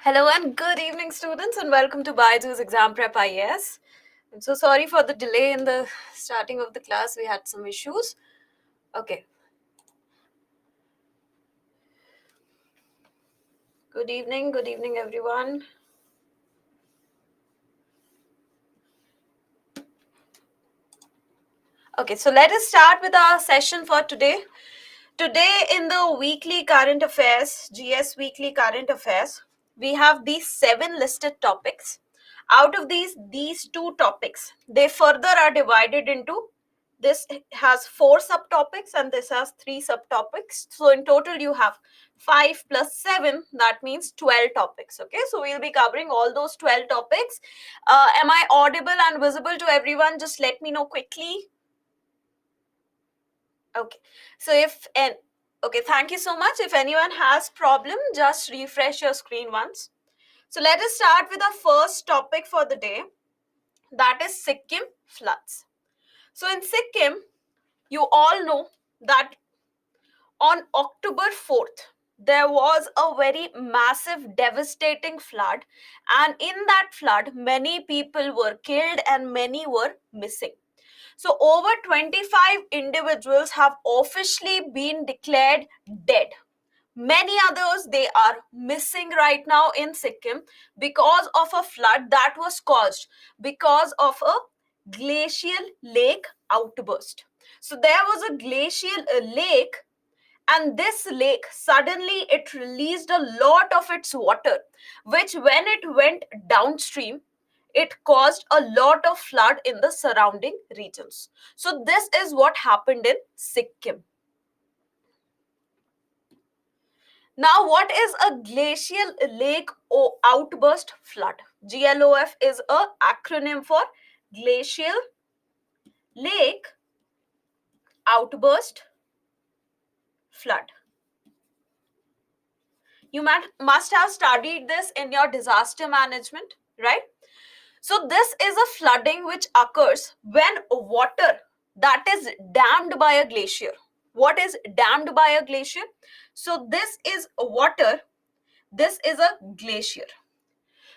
Hello and good evening, students, and welcome to Baiju's Exam Prep IAS. I'm so sorry for the delay in the starting of the class. We had some issues. Okay. Good evening, everyone. Okay, so let us start with our session for today. Today, in the weekly current affairs, GS weekly current affairs, we have these 7 listed topics. Out of these 2 topics, they further are divided into this has 4 subtopics and this has 3 subtopics. So in total, you have 5 plus 7, that means 12 topics. Okay, so we'll be covering all those 12 topics. Am I audible and visible to everyone? Just let me know quickly. Okay, so okay, thank you so much. If anyone has problem, just refresh your screen once. So let us start with our first topic for the day, that is Sikkim floods. So in Sikkim, you all know that on October 4th, there was a very massive, devastating flood, and in that flood, many people were killed and many were missing. So, over 25 individuals have officially been declared dead. Many others, they are missing right now in Sikkim because of a flood that was caused because of a glacial lake outburst. So, there was a glacial lake, and this lake suddenly it released a lot of its water, which when it went downstream, it caused a lot of flood in the surrounding regions. So this is what happened in Sikkim. Now, what is a glacial lake outburst flood? GLOF is a acronym for glacial lake outburst flood. You must have studied this in your disaster management, right? So this is a flooding which occurs when water that is dammed by a glacier. What is dammed by a glacier? So this is water, this is a glacier.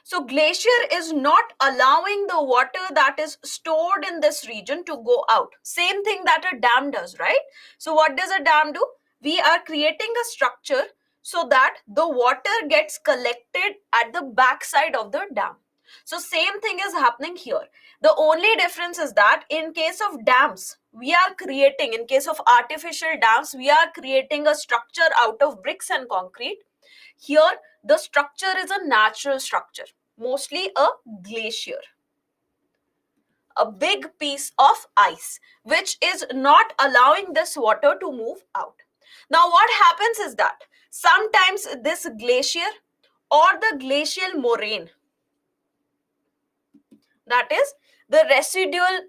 So glacier is not allowing the water that is stored in this region to go out. Same thing that a dam does, right? So what does a dam do? We are creating a structure so that the water gets collected at the backside of the dam. So same thing is happening here. The only difference is that in case of dams, we are creating, in case of artificial dams, we are creating a structure out of bricks and concrete. Here, the structure is a natural structure, mostly a glacier, a big piece of ice, which is not allowing this water to move out. Now, what happens is that sometimes this glacier or the glacial moraine, that is the residual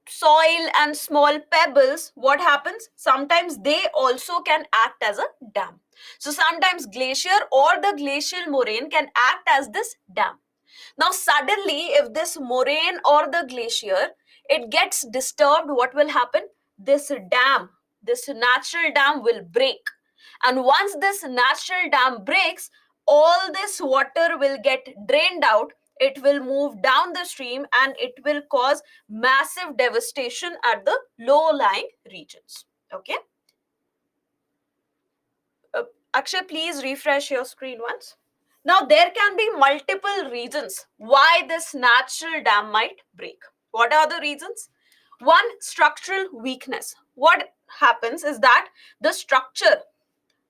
soil and small pebbles, what happens? Sometimes they also can act as a dam. So sometimes glacier or the glacial moraine can act as this dam. Now suddenly, if this moraine or the glacier, it gets disturbed, what will happen? This dam, this natural dam will break. And once this natural dam breaks, all this water will get drained out. It will move down the stream and it will cause massive devastation at the low-lying regions. Okay. Akshay, please refresh your screen once. Now, there can be multiple reasons why this natural dam might break. What are the reasons? One, structural weakness. What happens is that the structure,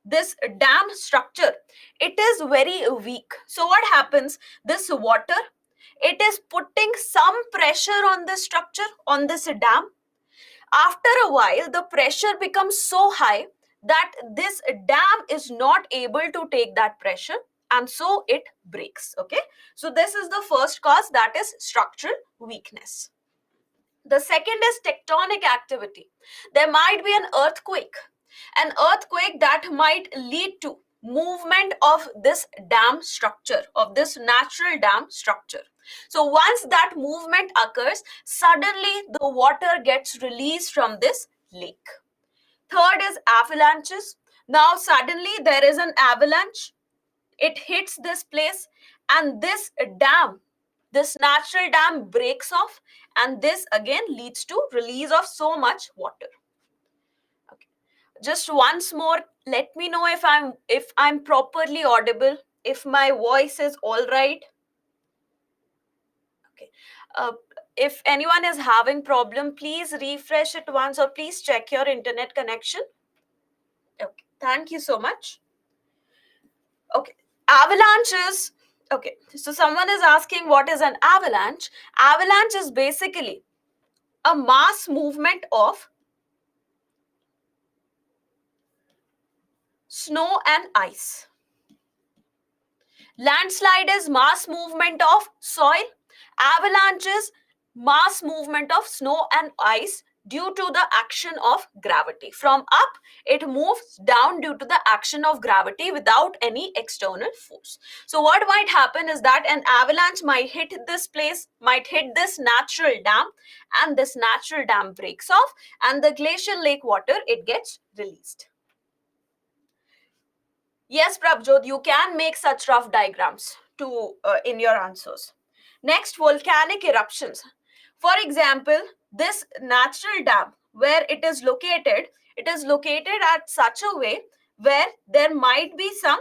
this dam structure, it is very weak. So what happens? This water, it is putting some pressure on the structure, on this dam. After a while, the pressure becomes so high that this dam is not able to take that pressure, and so it breaks. Okay, so this is the first cause, that is structural weakness. The second is tectonic activity. There might be an earthquake that might lead to movement of this dam structure, of this natural dam structure. So once that movement occurs, suddenly the water gets released from this lake. Third is avalanches. Now suddenly there is an avalanche. it hits this place, and this dam, this natural dam breaks off, and this again leads to release of so much water. Okay. Just once more, let me know if I'm properly audible, if my voice is all right. Okay. uh, if anyone is having problem, please refresh it once, or please check your internet connection. Okay, thank you so much. Okay, avalanches. Okay, so someone is asking what is an avalanche. Avalanche is basically a mass movement of snow and ice. Landslide is mass movement of soil. Avalanches, mass movement of snow and ice due to the action of gravity. From up, it moves down due to the action of gravity without any external force. So what might happen is that an avalanche might hit this place, might hit this natural dam, and this natural dam breaks off, and the glacial lake water, it gets released. Yes, Prabjot, you can make such rough diagrams to in your answers. Next, volcanic eruptions. For example, this natural dam, where it is located at such a way where there might be some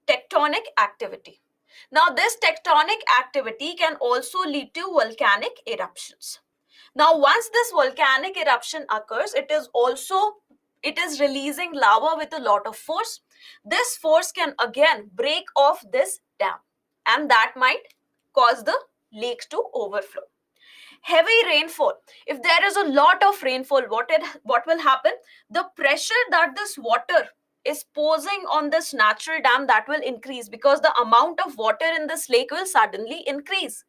tectonic activity. Now, this tectonic activity can also lead to volcanic eruptions. Now, once this volcanic eruption occurs, it is releasing lava with a lot of force. This force can again break off this dam, and that might cause the lake to overflow. Heavy rainfall. If there is a lot of rainfall, what will happen? The pressure that this water is posing on this natural dam, that will increase, because the amount of water in this lake will suddenly increase.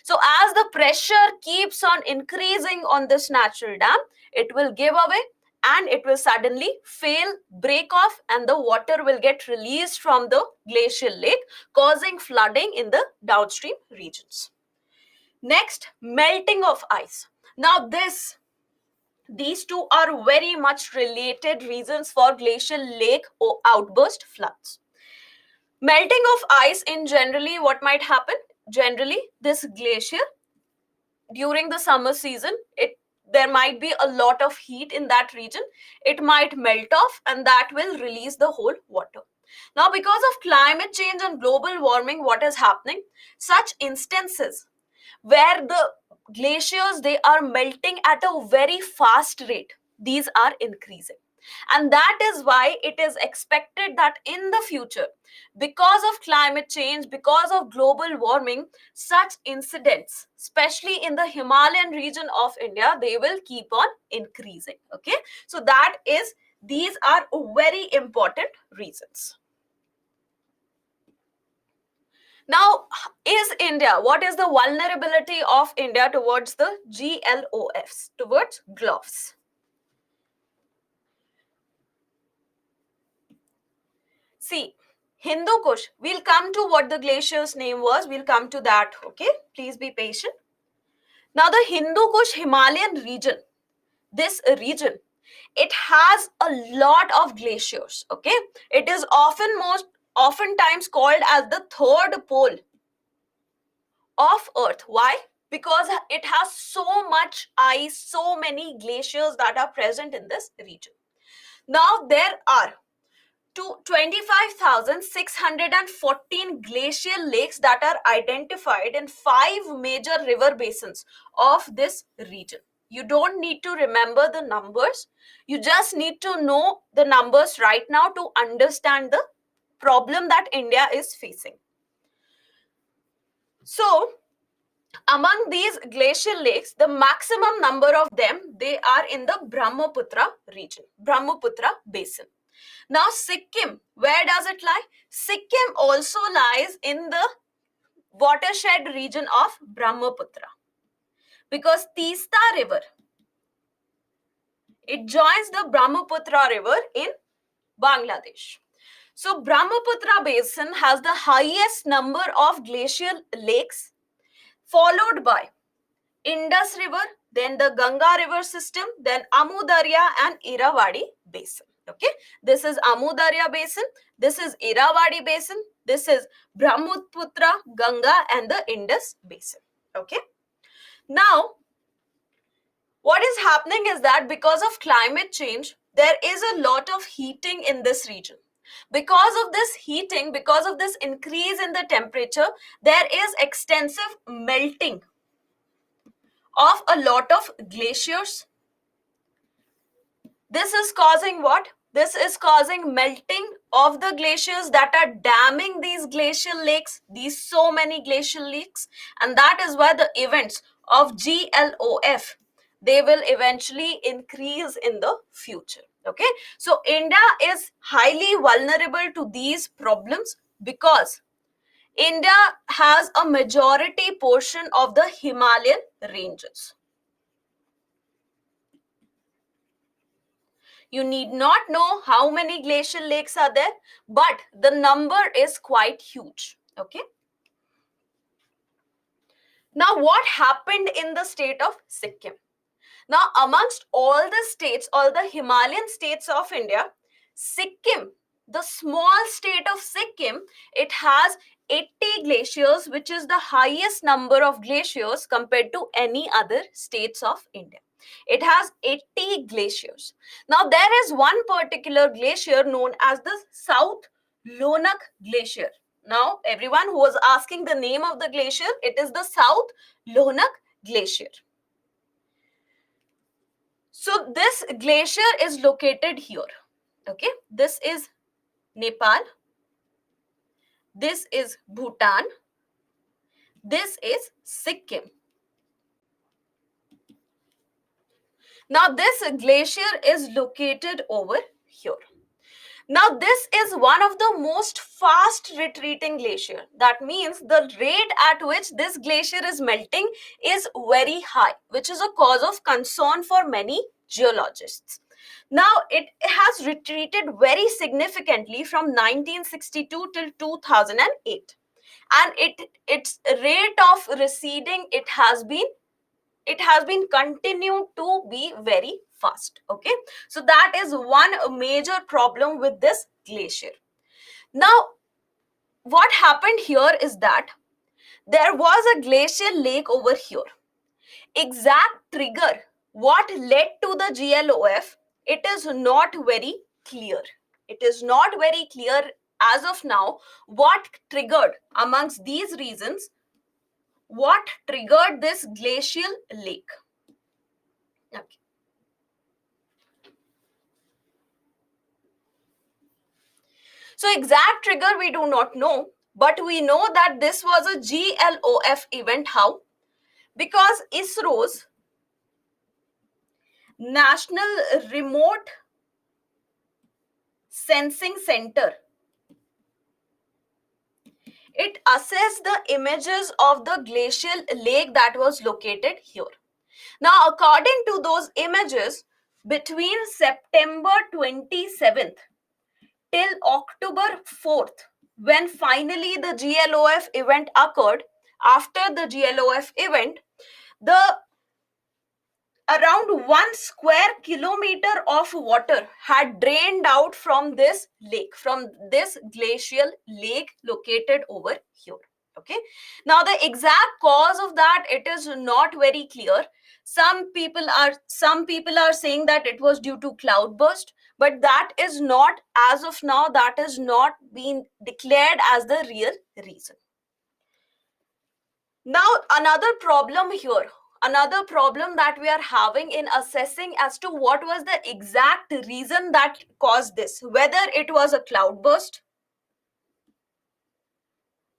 So as the pressure keeps on increasing on this natural dam, it will give away, and it will suddenly fail, break off, and the water will get released from the glacial lake, causing flooding in the downstream regions. Next, melting of ice. Now these two are very much related reasons for glacial lake or outburst floods. Melting of ice, in generally what might happen? Generally, this glacier during the summer season, there might be a lot of heat in that region. It might melt off, and that will release the whole water. Now, because of climate change and global warming, what is happening? Such instances where the glaciers, they are melting at a very fast rate, these are increasing, and that is why it is expected that in the future, because of climate change, because of global warming, such incidents, especially in the Himalayan region of India, they will keep on increasing. Okay, so these are very important reasons. Now, what is the vulnerability of India towards the GLOFs, towards GLOFs? See, Hindu Kush, we'll come to what the glacier's name was, we'll come to that, okay? Please be patient. Now, the Hindu Kush Himalayan region, this region, it has a lot of glaciers, okay? It is oftentimes called as the third pole of Earth. Why? Because it has so much ice, so many glaciers that are present in this region. Now, there are 25,614 glacial lakes that are identified in 5 major river basins of this region. You don't need to remember the numbers. You just need to know the numbers right now to understand the problem that India is facing. So, among these glacial lakes, the maximum number of them, they are in the Brahmaputra region, Brahmaputra basin. Now, Sikkim, where does it lie? Sikkim also lies in the watershed region of Brahmaputra, because Teesta River, it joins the Brahmaputra River in Bangladesh. So, Brahmaputra basin has the highest number of glacial lakes, followed by Indus River, then the Ganga River system, then Amu Darya and Irrawaddy basin. Okay, this is Amu Darya basin, this is Irrawaddy basin, this is Brahmaputra, Ganga and the Indus basin. Okay, now what is happening is that because of climate change, there is a lot of heating in this region. Because of this heating, because of this increase in the temperature, there is extensive melting of a lot of glaciers. This is causing what? This is causing melting of the glaciers that are damming these glacial lakes, these so many glacial lakes, and that is why the events of GLOF, they will eventually increase in the future. Okay, so India is highly vulnerable to these problems because India has a majority portion of the Himalayan ranges. You need not know how many glacial lakes are there, but the number is quite huge. Okay. Now, what happened in the state of Sikkim? Now, amongst all the states, all the Himalayan states of India, Sikkim, the small state of Sikkim, it has 80 glaciers, which is the highest number of glaciers compared to any other states of India. It has 80 glaciers. Now, there is one particular glacier known as the South Lonak Glacier. Now, everyone who was asking the name of the glacier, it is the South Lonak Glacier. So this glacier is located here. Okay, this is Nepal, this is Bhutan, this is Sikkim. Now this glacier is located over here. Now this is one of the most fast retreating glacier. That means the rate at which this glacier is melting is very high, which is a cause of concern for many geologists. Now it has retreated very significantly from 1962 till 2008, and its rate of receding, it has been continued to be very fast. Okay, so that is one major problem with this glacier. Now what happened here is that there was a glacial lake over here. Exact trigger, what led to the GLOF, it is not very clear. It is not very clear as of now what triggered amongst these reasons, what triggered this glacial lake. Okay. So exact trigger we do not know, but we know that this was a GLOF event. How? Because ISRO's National Remote Sensing Center, it assessed the images of the glacial lake that was located here. Now, according to those images, between September 27th till October 4th, when finally the GLOF event occurred, after the GLOF event, the around 1 square kilometer of water had drained out from this lake, from this glacial lake located over here. Okay, now the exact cause of that, it is not very clear. Some people are saying that it was due to cloudburst, but that is not, as of now, that is not being declared as the real reason. Now another problem here, another problem that we are having in assessing as to what was the exact reason that caused this, whether it was a cloudburst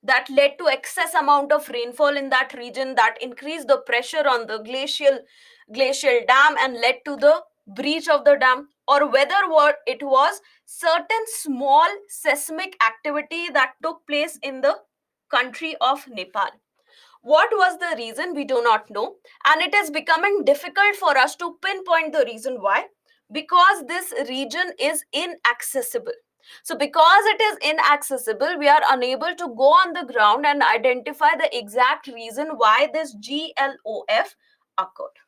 that led to excess amount of rainfall in that region that increased the pressure on the glacial dam and led to the breach of the dam, or whether what it was certain small seismic activity that took place in the country of Nepal. What was the reason? We do not know, and it is becoming difficult for us to pinpoint the reason. Why? Because this region is inaccessible. So because it is inaccessible, we are unable to go on the ground and identify the exact reason why this GLOF occurred.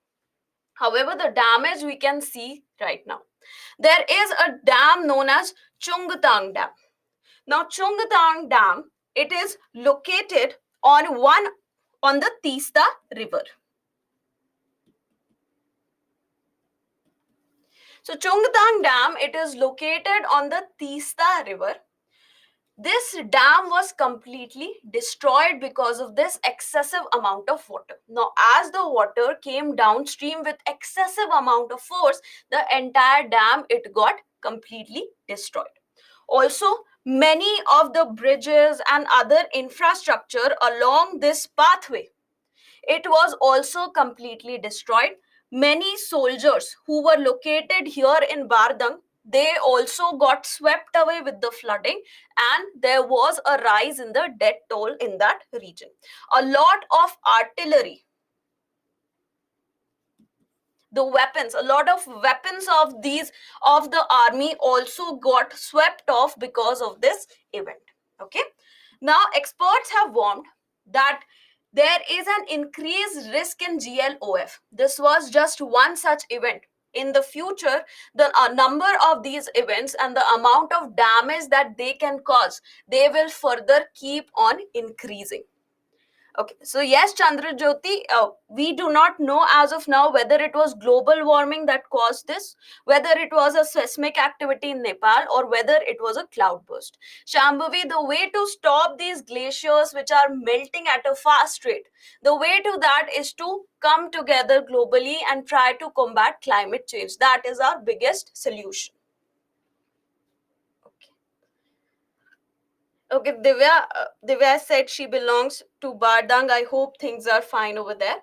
However, the damage we can see right now. There is a dam known as Chungtang Dam. Now, Chungtang Dam, it is located on the Teesta River. So, Chungtang Dam, it is located on the Teesta River. This dam was completely destroyed because of this excessive amount of water. Now, as the water came downstream with excessive amount of force, the entire dam, it got completely destroyed. Also, many of the bridges and other infrastructure along this pathway, it was also completely destroyed. Many soldiers who were located here in Bardang, they also got swept away with the flooding, and there was a rise in the death toll in that region. A lot of artillery, the weapons, a lot of weapons of the army also got swept off because of this event. Okay, now experts have warned that there is an increased risk in GLOF. This was just one such event. In the future, the number of these events and the amount of damage that they can cause, they will further keep on increasing. Okay, so yes, Chandrajyoti, we do not know as of now whether it was global warming that caused this, whether it was a seismic activity in Nepal, or whether it was a cloudburst. Shambhavi, the way to stop these glaciers which are melting at a fast rate, the way to that is to come together globally and try to combat climate change. That is our biggest solution. Okay, Divya said she belongs to Bardang. I hope things are fine over there.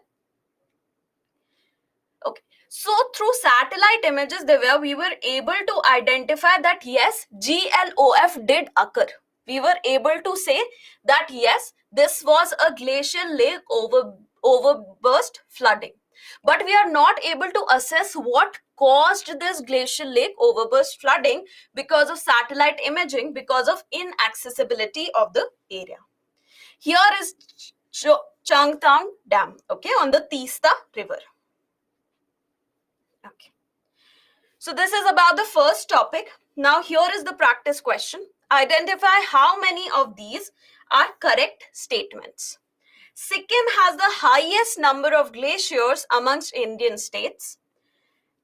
Okay, so through satellite images, Divya, we were able to identify that yes, GLOF did occur. We were able to say that yes, this was a glacial lake overburst flooding. But we are not able to assess what caused this glacial lake overburst flooding because of satellite imaging, because of inaccessibility of the area. Here is Changtang Dam, okay, on the Teesta River. Okay. So this is about the first topic. Now here is the practice question. Identify how many of these are correct statements. Sikkim has the highest number of glaciers amongst Indian states.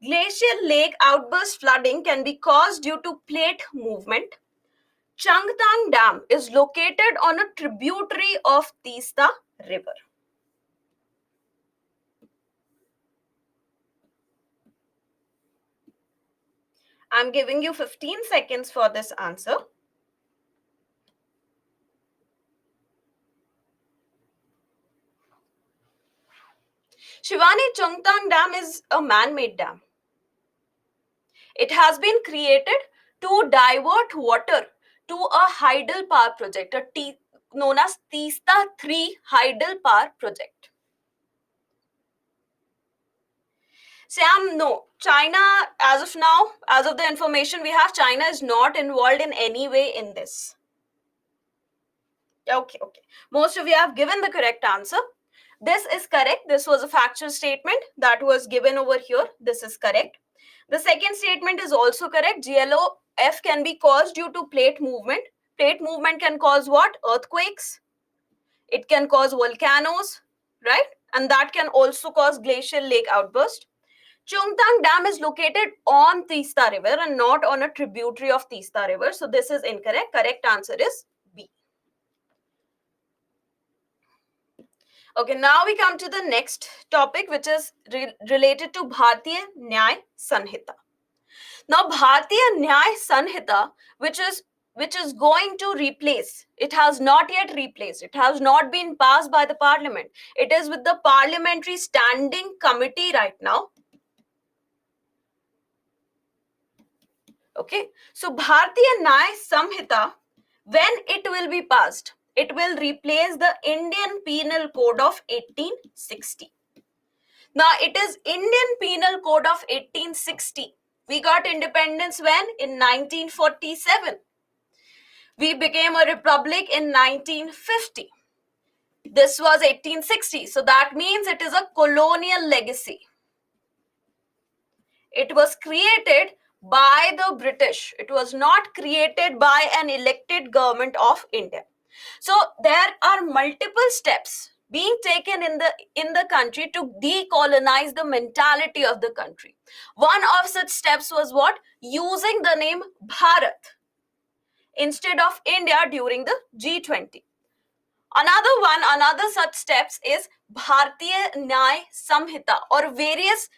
Glacial lake outburst flooding can be caused due to plate movement. Changtang Dam is located on a tributary of Teesta River. I'm giving you 15 seconds for this answer. Shivani, Changtang Dam is a man-made dam. It has been created to divert water to a hydel power project, known as Teesta 3 hydel power project. Sam, no. China, as of now, as of the information we have, China is not involved in any way in this. Okay. Most of you have given the correct answer. This is correct. This was a factual statement that was given over here. This is correct. The second statement is also correct. GLOF can be caused due to plate movement. Plate movement can cause what? Earthquakes. It can cause volcanoes, right? And that can also cause glacial lake outburst. Chungtang Dam is located on Teesta River and not on a tributary of Teesta River. So this is incorrect. Correct answer is B. Okay, now we come to the next topic, which is related to Bharatiya Nyay Sanhita. Now, Bharatiya Nyay Sanhita, which is going to replace, it has not yet replaced, it has not been passed by the parliament. It is with the parliamentary standing committee right now. Okay, so Bharatiya Nyay Samhita, when it will be passed, it will replace the Indian Penal Code of 1860. Now, it is Indian Penal Code of 1860. We got independence when? In 1947. We became a republic in 1950. This was 1860. So that means it is a colonial legacy. It was created by the British. It was not created by an elected government of India. So there are multiple steps being taken in the country to decolonize the mentality of the country. One of such steps was what? Using the name Bharat instead of India during the G20. Another such steps is Bharatiya Nyay Samhita, or various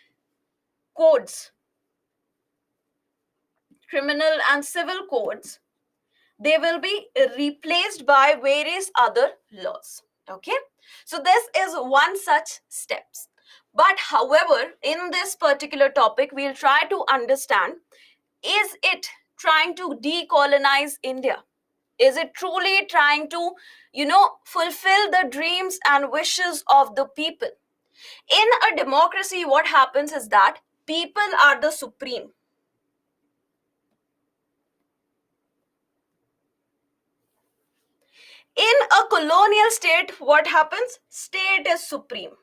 codes, criminal and civil codes. They will be replaced by various other laws. Okay, so this is one such steps. But however, in this particular topic, we'll try to understand, is it trying to decolonize India? Is it truly trying to, fulfill the dreams and wishes of the people? In a democracy, what happens is that people are the supreme. In a colonial state, what happens? State is supreme.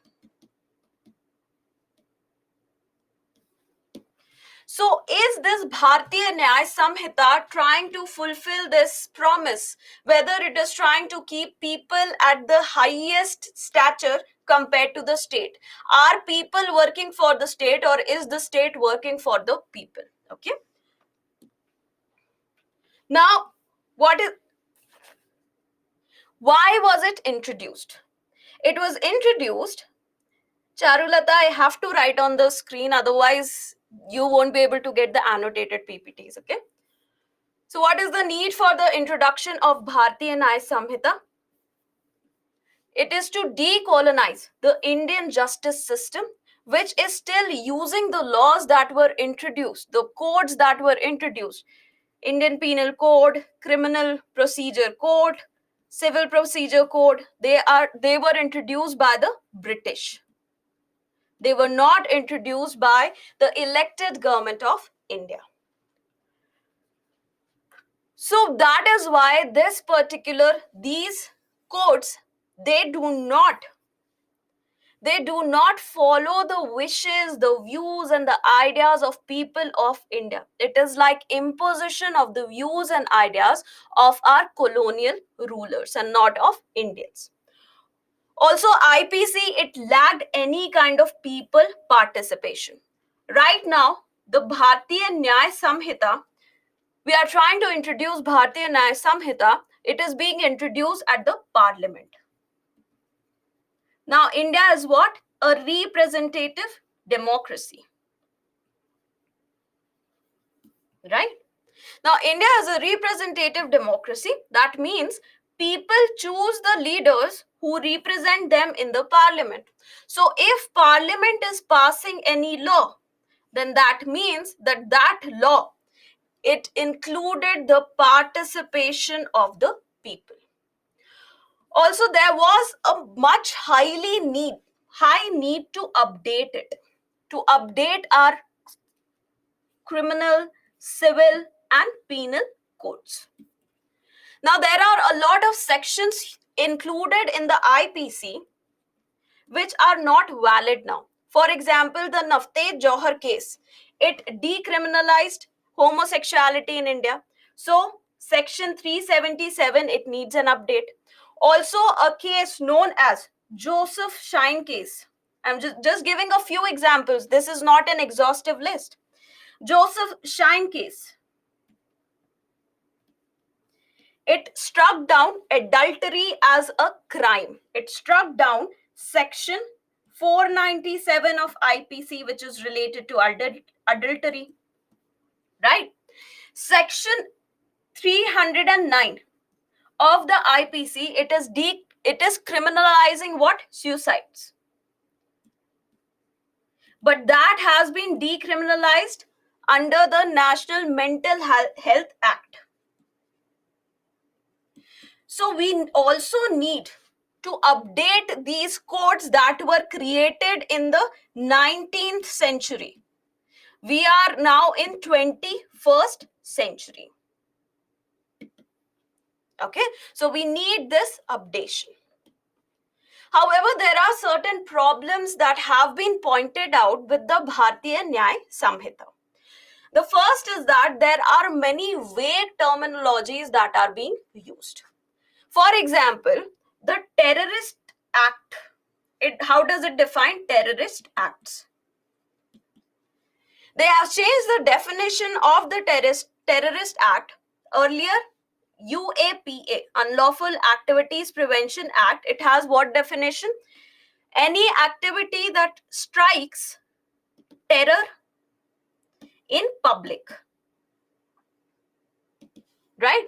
So is this Bharatiya Nyay Samhita trying to fulfill this promise, whether it is trying to keep people at the highest stature compared to the state? Are people working for the state, or is the state working for the people? Okay. Now, why was it introduced? It was introduced, Charulata, I have to write on the screen, otherwise you won't be able to get the annotated PPTs, okay? So what is the need for the introduction of Bharatiya Nyay Samhita? It is to decolonize the Indian justice system, which is still using the laws that were introduced, the codes that were introduced. Indian Penal Code, Criminal Procedure Code, Civil Procedure Code, they were introduced by the British. They were not introduced by the elected government of India. So that is why these codes, they do not follow the wishes, the views, and the ideas of people of India. It is like imposition of the views and ideas of our colonial rulers and not of Indians. Also, IPC, it lacked any kind of people participation. Right now, the Bharatiya Nyay Samhita, we are trying to introduce Bharatiya Nyay Samhita. It is being introduced at the parliament. Now, India is what? A representative democracy. Right? Now, India is a representative democracy. That means people choose the leaders who represent them in the parliament. So, if parliament is passing any law, then that means that law, it included the participation of the people. Also, there was a much high need to update it, to update our criminal, civil, and penal codes. Now, there are a lot of sections included in the IPC which are not valid now. For example, the Navtej Johar case, it decriminalized homosexuality in India. So, section 377, it needs an update. Also, a case known as Joseph Shine case. I'm just giving a few examples. This is not an exhaustive list. Joseph Shine case, it struck down adultery as a crime. It struck down section 497 of IPC, which is related to adultery, right? Section 309 of the IPC, it is criminalizing what? Suicides. But that has been decriminalized under the National Mental Health Act. So we also need to update these codes that were created in the 19th century. We are now in 21st century. Okay, so we need this updation. However, there are certain problems that have been pointed out with the Bharatiya Nyay Samhita. The first is that there are many vague terminologies that are being used. For example, the Terrorist Act. How does it define terrorist acts? They have changed the definition of the Terrorist Act. Earlier, UAPA, Unlawful Activities Prevention Act, it has what definition? Any activity that strikes terror in public. Right?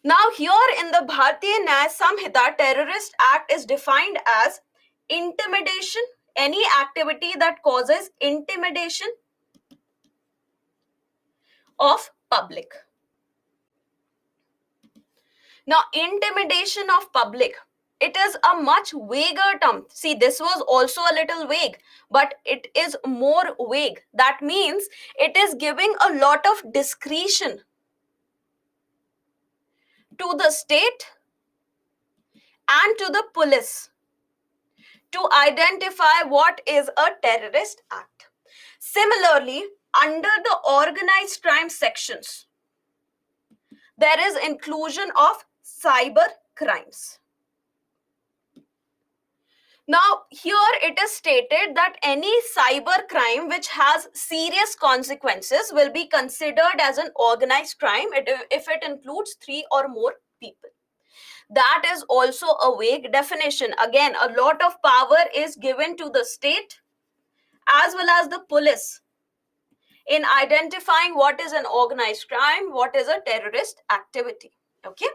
Now, here in the Bharatiya Nyaya Samhita, Terrorist Act is defined as intimidation, any activity that causes intimidation of public. Now, intimidation of public, it is a much vaguer term. See, this was also a little vague, but it is more vague. That means it is giving a lot of discretion to the state and to the police to identify what is a terrorist act. Similarly, under the organized crime sections, there is inclusion of cyber crimes. Now, here it is stated that any cyber crime which has serious consequences will be considered as an organized crime if it includes 3 or more people. That is also a vague definition. Again, a lot of power is given to the state as well as the police in identifying what is an organized crime, what is a terrorist activity. Okay.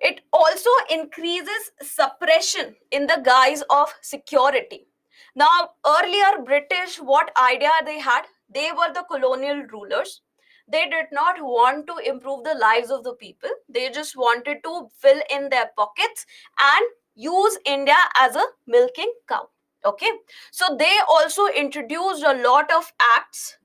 It also increases suppression in the guise of security. Now, earlier British, what idea they had? They were the colonial rulers. They did not want to improve the lives of the people. They just wanted to fill in their pockets and use India as a milking cow. Okay. So they also introduced a lot of acts.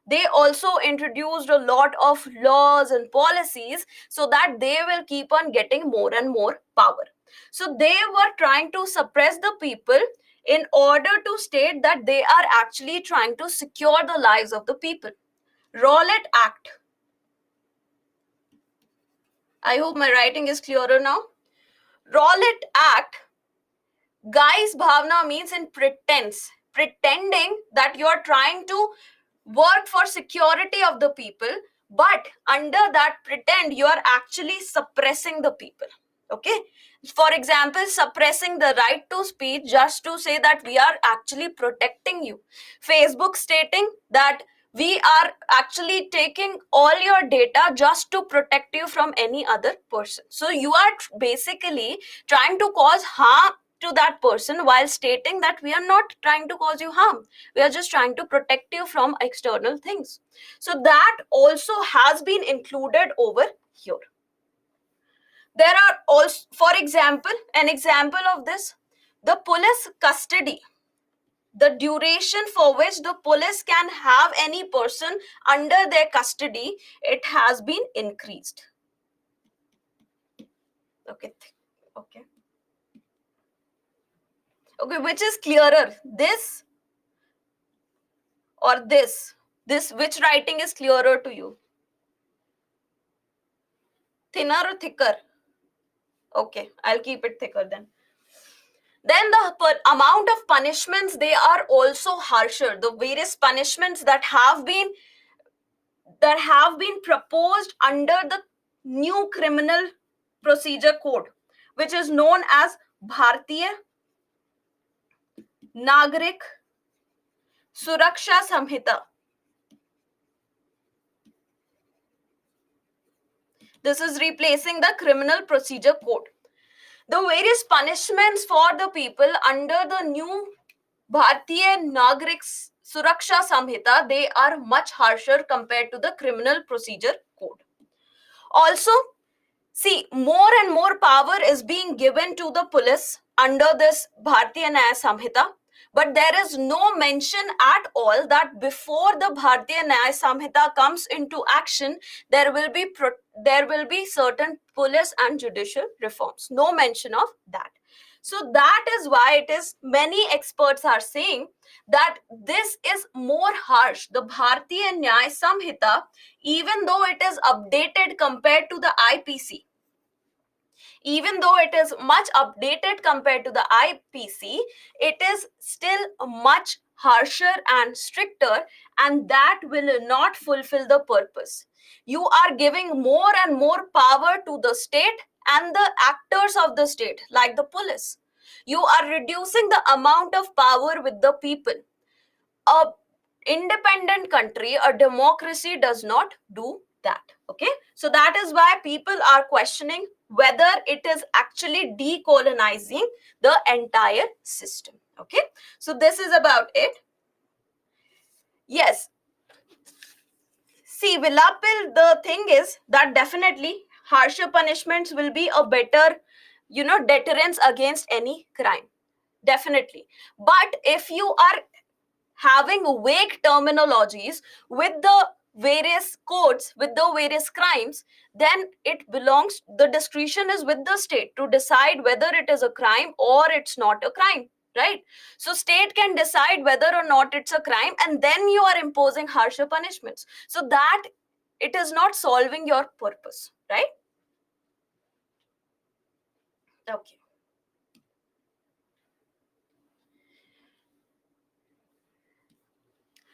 They also introduced a lot of laws and policies so that they will keep on getting more and more power. So they were trying to suppress the people in order to state that they are actually trying to secure the lives of the people. Rowlatt Act. I hope my writing is clearer now. Rowlatt Act, guise bhavna means in pretense, pretending that you are trying to work for security of the people, but under that pretend you are actually suppressing the people. Okay. For example, suppressing the right to speech just to say that we are actually protecting you. Facebook stating that we are actually taking all your data just to protect you from any other person. So you are basically trying to cause harm to that person while stating that we are not trying to cause you harm. We are just trying to protect you from external things. So that also has been included over here. There are also, for example, an example of this, the police custody. The duration for which the police can have any person under their custody, it has been increased. Okay. Okay. Okay, which is clearer, this or this? This, which writing is clearer to you? Thinner or thicker? Okay, I'll keep it thicker then. Then the amount of punishments, they are also harsher. The various punishments that have been proposed under the new criminal procedure code, which is known as Bharatiya Nagarik Suraksha Samhita. This is replacing the criminal procedure code. The various punishments for the people under the new Bharatiya Nagarik Suraksha Samhita, they are much harsher compared to the criminal procedure code. Also, see, more and more power is being given to the police under this Bharatiya Nyaya Samhita, but there is no mention at all that before the Bharatiya Nyaya Samhita comes into action, there will be certain police and judicial reforms. No mention of that. So that is why it is, many experts are saying that this is more harsh. The Bharatiya Nyaya Samhita, even though it is updated compared to the IPC, even though it is much updated compared to the IPC, it is still much harsher and stricter, and that will not fulfill the purpose. You are giving more and more power to the state and the actors of the state, like the police. You are reducing the amount of power with the people. A independent country, a democracy does not do that. Okay, so that is why people are questioning whether it is actually decolonizing the entire system. Okay, so this is about it. Yes, see, Villapil, the thing is that definitely harsher punishments will be a better, deterrence against any crime, definitely. But if you are having vague terminologies with the various codes, with the various crimes, then it belongs, the discretion is with the state to decide whether it is a crime or it's not a crime, right? So state can decide whether or not it's a crime, and then you are imposing harsher punishments, so that it is not solving your purpose, right? Okay.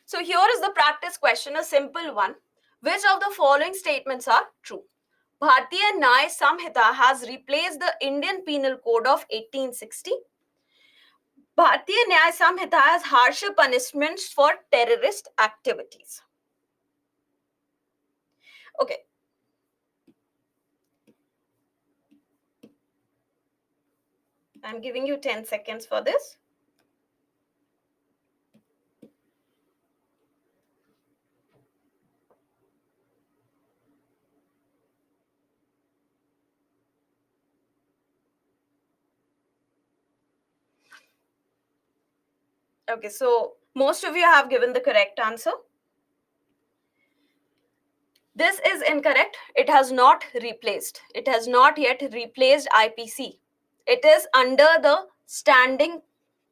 So here is the practice question, a simple one. Which of the following statements are true? Bharatiya Nyaya Samhita has replaced the Indian Penal Code of 1860. Bharatiya Nyaya Samhita has harsher punishments for terrorist activities. Okay. I'm giving you 10 seconds for this. Okay, so most of you have given the correct answer. This is incorrect. It has not replaced. It has not yet replaced IPC. It is under the standing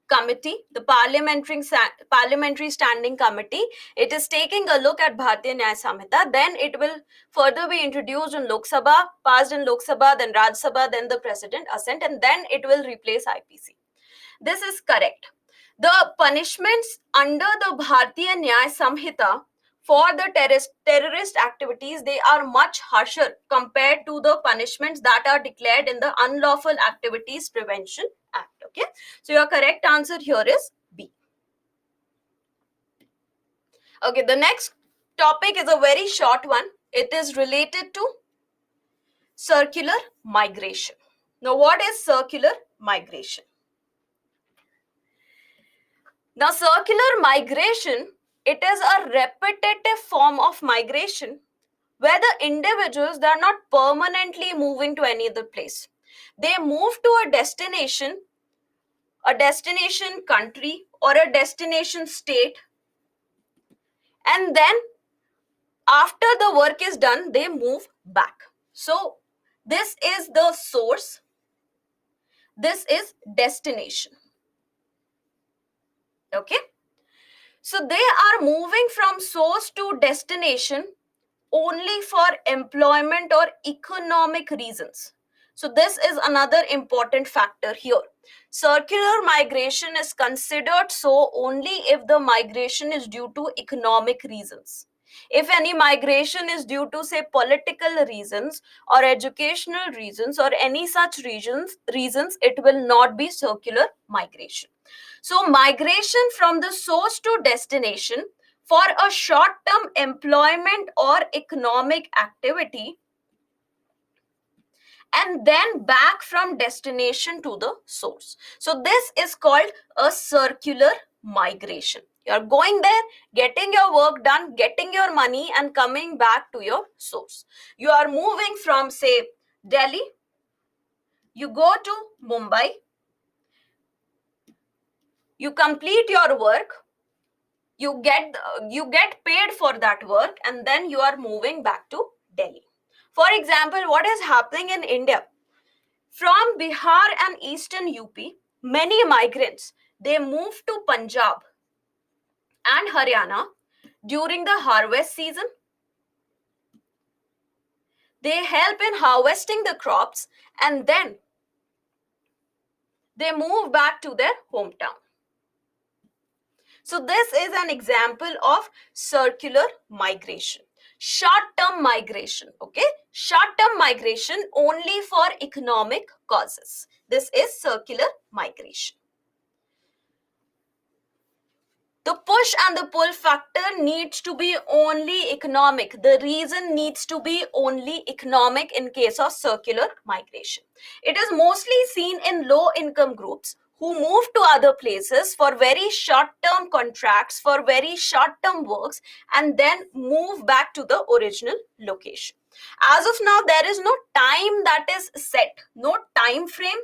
committee, the parliamentary standing committee. It is taking a look at Bharatiya Nyaya Samhita. Then it will further be introduced in Lok Sabha, passed in Lok Sabha, then Raj Sabha, then the president assent, and then it will replace IPC. This is correct. The punishments under the Bharatiya Nyaya Samhita for the terrorist activities, they are much harsher compared to the punishments that are declared in the Unlawful Activities Prevention Act. Okay, so your correct answer here is B. Okay, the next topic is a very short one. It is related to circular migration. Now, what is circular migration? Now, circular migration, it is a repetitive form of migration where the individuals, they are not permanently moving to any other place. They move to a destination country or a destination state, and then after the work is done, they move back. So this is the source, this is destination. Okay, so they are moving from source to destination only for employment or economic reasons. So this is another important factor here. Circular migration is considered so only if the migration is due to economic reasons. If any migration is due to, say, political reasons or educational reasons or any such reasons, it will not be circular migration. So migration from the source to destination for a short-term employment or economic activity, and then back from destination to the source. So this is called a circular migration. You're going there, getting your work done, getting your money, and coming back to your source. You are moving from, say, Delhi, you go to Mumbai, you complete your work, you get paid for that work, and then you are moving back to Delhi. For example, what is happening in India? From Bihar and eastern UP, many migrants, they move to Punjab and Haryana during the harvest season. They help in harvesting the crops and then they move back to their hometown. So this is an example of circular migration. Short-term migration, okay? Short-term migration only for economic causes. This is circular migration. The push and the pull factor needs to be only economic. The reason needs to be only economic in case of circular migration. It is mostly seen in low income groups who move to other places for very short term contracts, for very short term works, and then move back to the original location. As of now, there is no time that is set, no time frame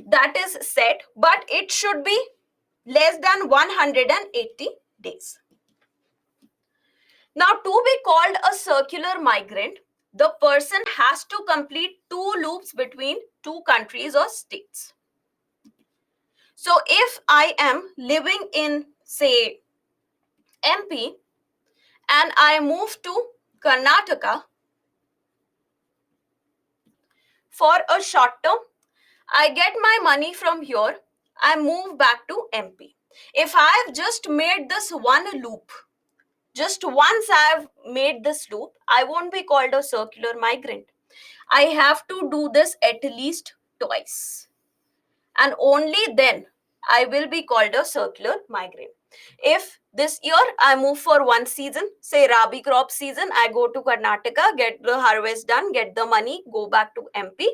that is set, but it should be less than 180 days. Now, to be called a circular migrant, the person has to complete 2 loops between 2 countries or states. So, if I am living in, say, MP and I move to Karnataka for a short term, I get my money from here, I move back to MP. If I've just made this one loop, just once I've made this loop, I won't be called a circular migrant. I have to do this at least twice. And only then I will be called a circular migrant. If this year I move for one season, say Rabi crop season, I go to Karnataka, get the harvest done, get the money, go back to MP.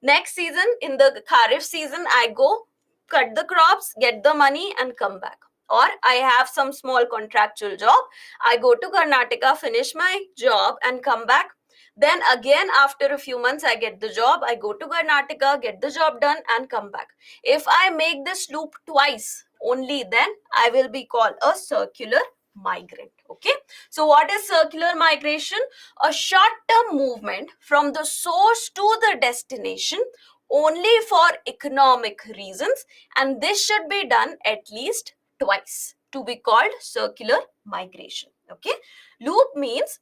Next season, in the Kharif season, I go cut the crops, get the money and come back. Or I have some small contractual job. I go to Karnataka, finish my job and come back. Then again, after a few months, I get the job. I go to Karnataka, get the job done and come back. If I make this loop twice, only then I will be called a circular migrant. Okay. So what is circular migration? A short-term movement from the source to the destination only for economic reasons, and this should be done at least twice to be called circular migration. Okay. Loop means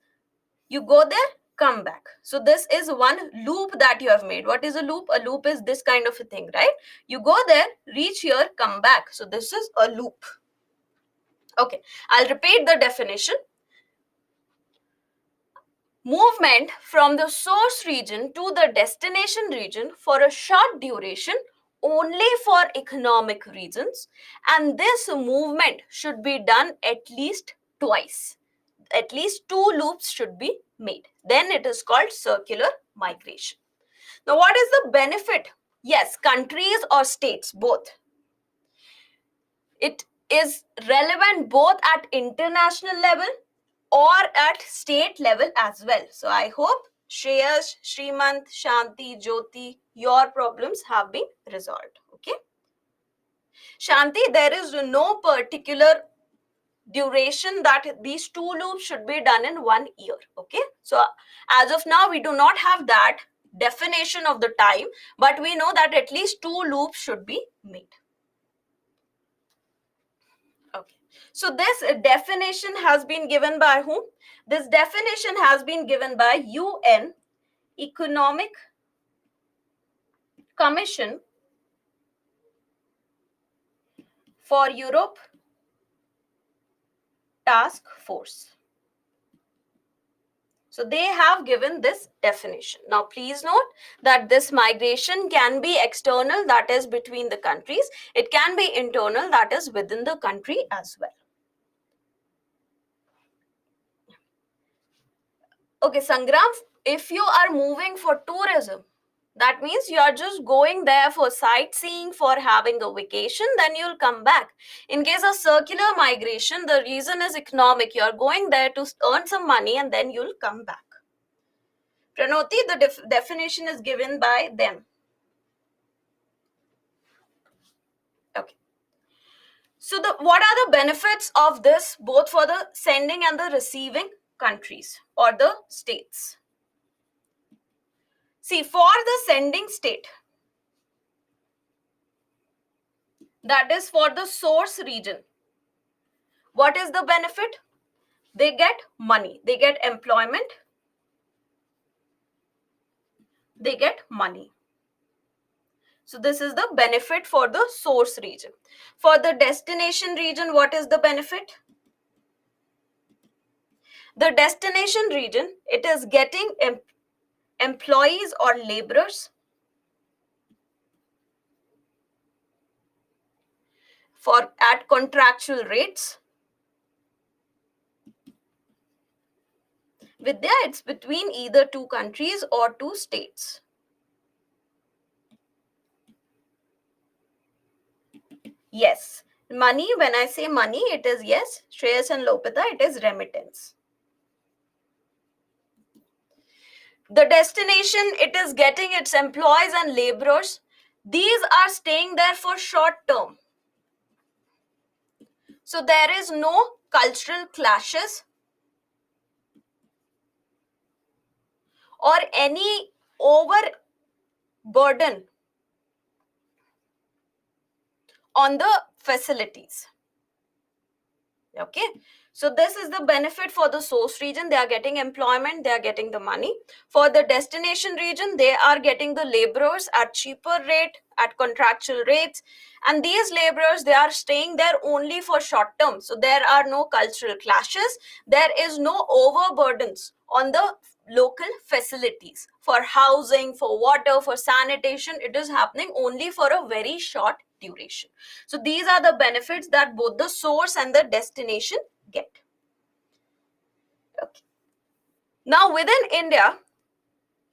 you go there, come back. So this is one loop that you have made. What is a loop? A loop is this kind of a thing, right? You go there, reach here, come back. So this is a loop. Okay, I'll repeat the definition. Movement from the source region to the destination region for a short duration only for economic reasons, and this movement should be done at least twice. At least 2 loops should be made. Then it is called circular migration. Now, what is the benefit? Yes, countries or states, both. It is relevant both at international level or at state level as well. So I hope Shreyas, Srimant, Shanti, Jyoti, your problems have been resolved. Okay. Shanti, there is no particular duration that these 2 loops should be done in 1 year. Okay. So as of now, we do not have that definition of the time, but we know that at least 2 loops should be made. Okay. So this definition has been given by whom? This definition has been given by UN Economic Commission for Europe Task Force. So they have given this definition. Now, please note that this migration can be external, that is between the countries. It can be internal, that is within the country as well. Okay, Sangram, if you are moving for tourism, that means you are just going there for sightseeing, for having a vacation, then you'll come back. In case of circular migration, the reason is economic. You are going there to earn some money and then you'll come back. Pranoti, the definition is given by them. Okay. So what are the benefits of this both for the sending and the receiving countries or the states? See, for the sending state, that is for the source region, what is the benefit? They get money, they get employment, they get money. So this is the benefit for the source region. For the destination region, what is the benefit? The destination region, it is getting employees or laborers for at contractual rates. Vidya, it's between either two countries or two states. Yes. Money, when I say money, it is yes. Shreyas and Lopita, it is remittance. The destination, it is getting its employees and laborers. These are staying there for short term. So there is no cultural clashes or any overburden on the facilities. Okay, so this is the benefit for the source region. They are getting employment, they are getting the money. For the destination region, they are getting the laborers at cheaper rate, at contractual rates, and these laborers, they are staying there only for short term. So there are no cultural clashes, there is no overburdens on the local facilities for housing, for water, for sanitation. It is happening only for a very short duration. So these are the benefits that both the source and the destination get. Okay. Now within India,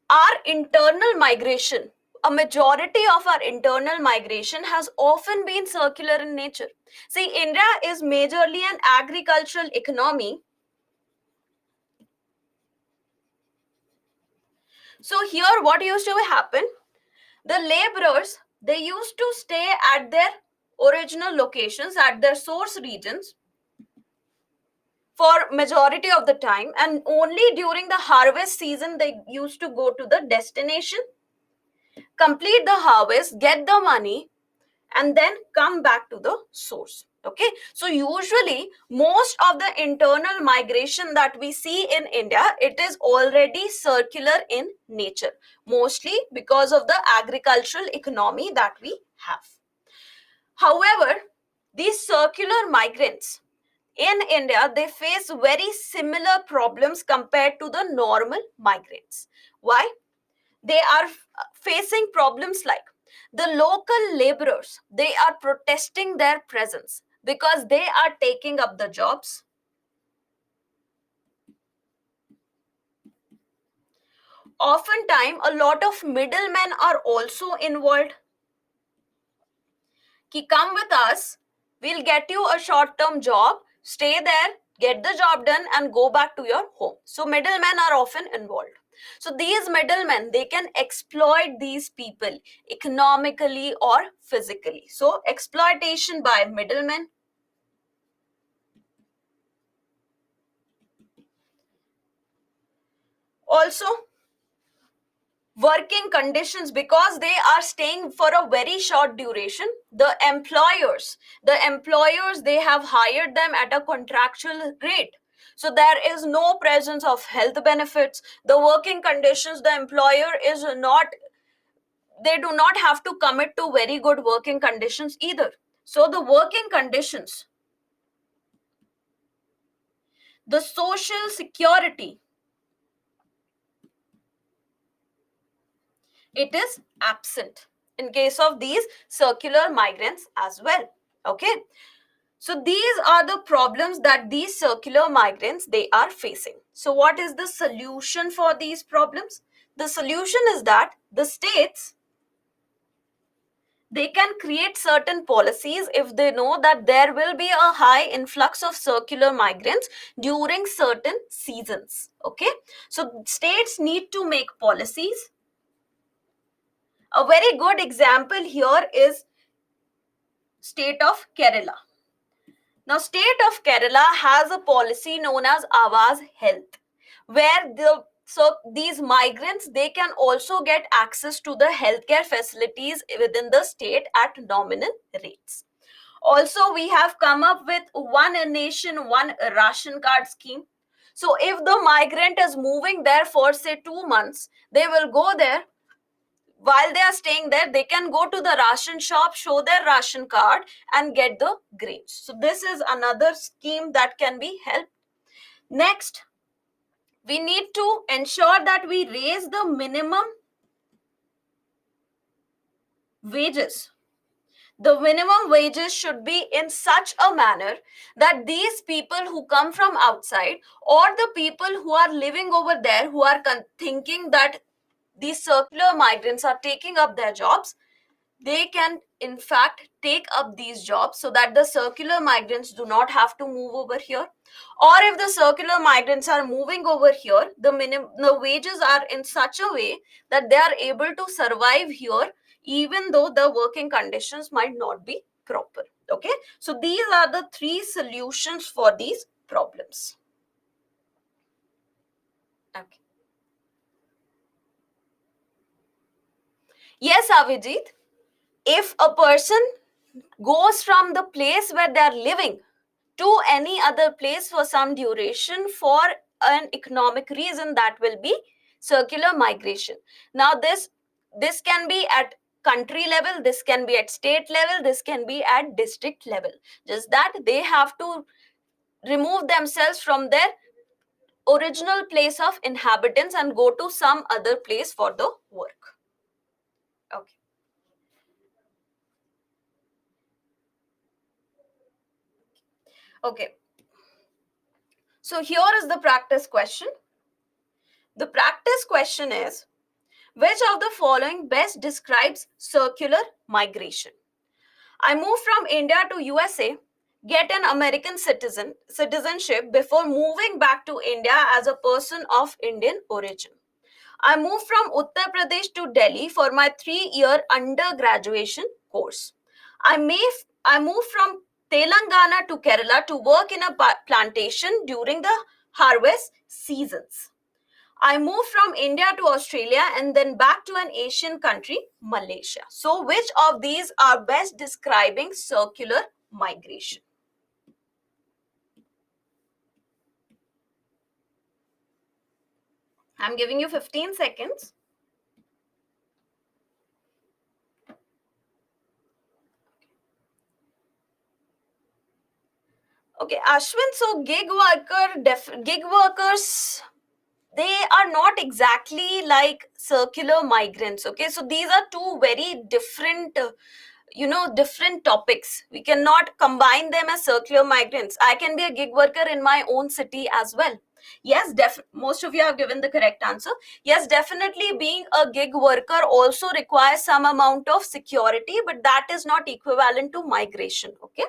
our internal migration, a majority of our internal migration has often been circular in nature. See, India is majorly an agricultural economy. So here what used to happen, the laborers, they used to stay at their original locations, at their source regions for majority of the time, and only during the harvest season they used to go to the destination, complete the harvest, get the money, and then come back to the source. Okay, so usually most of the internal migration that we see in India, it is already circular in nature, mostly because of the agricultural economy that we have. However, these circular migrants in India, they face very similar problems compared to the normal migrants. Why? They are facing problems like the local laborers, they are protesting their presence because they are taking up the jobs. Oftentimes, a lot of middlemen are also involved. Ki come with us, we'll get you a short-term job, stay there, get the job done, and go back to your home. So middlemen are often involved. So these middlemen, they can exploit these people economically or physically. So exploitation by middlemen. Also, working conditions, because they are staying for a very short duration, the employers they have hired them at a contractual rate, so there is no presence of health benefits. The working conditions, the employer is not, they do not have to commit to very good working conditions either. So the working conditions, the social security, it is absent in case of these circular migrants as well. Okay, so these are the problems that these circular migrants they are facing. So what is the solution for these problems? The solution is that the states, they can create certain policies if they know that there will be a high influx of circular migrants during certain seasons. Okay, so states need to make policies. A very good example here is state of Kerala. Now, state of Kerala has a policy known as Awaaz Health, where the So these migrants, they can also get access to the healthcare facilities within the state at nominal rates. Also, we have come up with one nation, one ration card scheme. So if the migrant is moving there for say 2 months, they will go there. While they are staying there, they can go to the ration shop, show their ration card, and get the grains. So this is another scheme that can be helped. Next, we need to ensure that we raise the minimum wages. The minimum wages should be in such a manner that these people who come from outside, or the people who are living over there, who are thinking that these circular migrants are taking up their jobs, they can in fact take up these jobs, so that the circular migrants do not have to move over here. Or if the circular migrants are moving over here, the wages are in such a way that they are able to survive here, even though the working conditions might not be proper. Okay, so these are the three solutions for these problems. Okay. Yes, Avijit, if a person goes from the place where they are living to any other place for some duration for an economic reason, that will be circular migration. Now this can be at country level, this can be at state level, this can be at district level. Just that they have to remove themselves from their original place of inhabitants and go to some other place for the work. Okay. Okay, so here is the practice question. The practice question is, which of the following best describes circular migration? I moved from India to USA, get an American citizenship before moving back to India as a person of Indian origin. I moved from Uttar Pradesh to Delhi for my 3-year undergraduation course. I moved from Telangana to Kerala to work in a plantation during the harvest seasons. I moved from India to Australia and then back to an Asian country, Malaysia. So, which of these are best describing circular migration? I'm giving you 15 seconds. Okay, Ashwin, so gig workers, they are not exactly like circular migrants. Okay, so these are two very different different topics. We cannot combine them as circular migrants. I can be a gig worker in my own city as well. Yes, most of you have given the correct answer. Yes, definitely being a gig worker also requires some amount of security, but that is not equivalent to migration. Okay.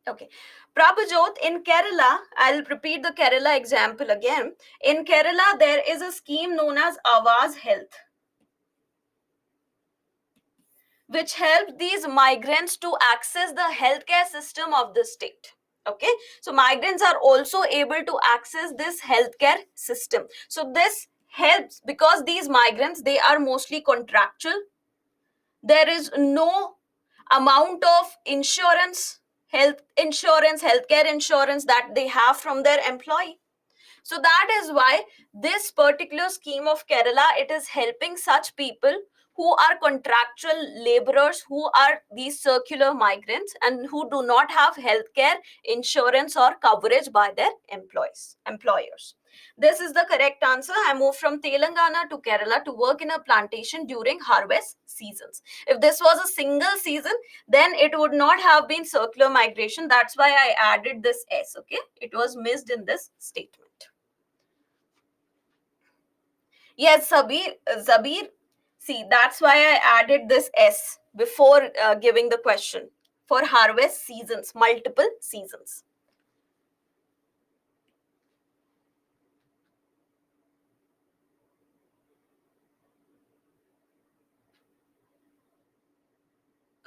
Okay. Prabhajot, in Kerala, I'll repeat the Kerala example again. In Kerala, there is a scheme known as Avaz Health, which helped these migrants to access the healthcare system of the state. Okay, so migrants are also able to access this healthcare system. So this helps because these migrants, they are mostly contractual. There is no amount of healthcare insurance that they have from their employee. So that is why this particular scheme of Kerala, it is helping such people who are contractual laborers, who are these circular migrants and who do not have healthcare insurance or coverage by their employers. This is the correct answer. I moved from Telangana to Kerala to work in a plantation during harvest seasons. If this was a single season, then it would not have been circular migration. That's why I added this S, okay? It was missed in this statement. Yes, Zabir. See, that's why I added this S before giving the question for harvest seasons, multiple seasons.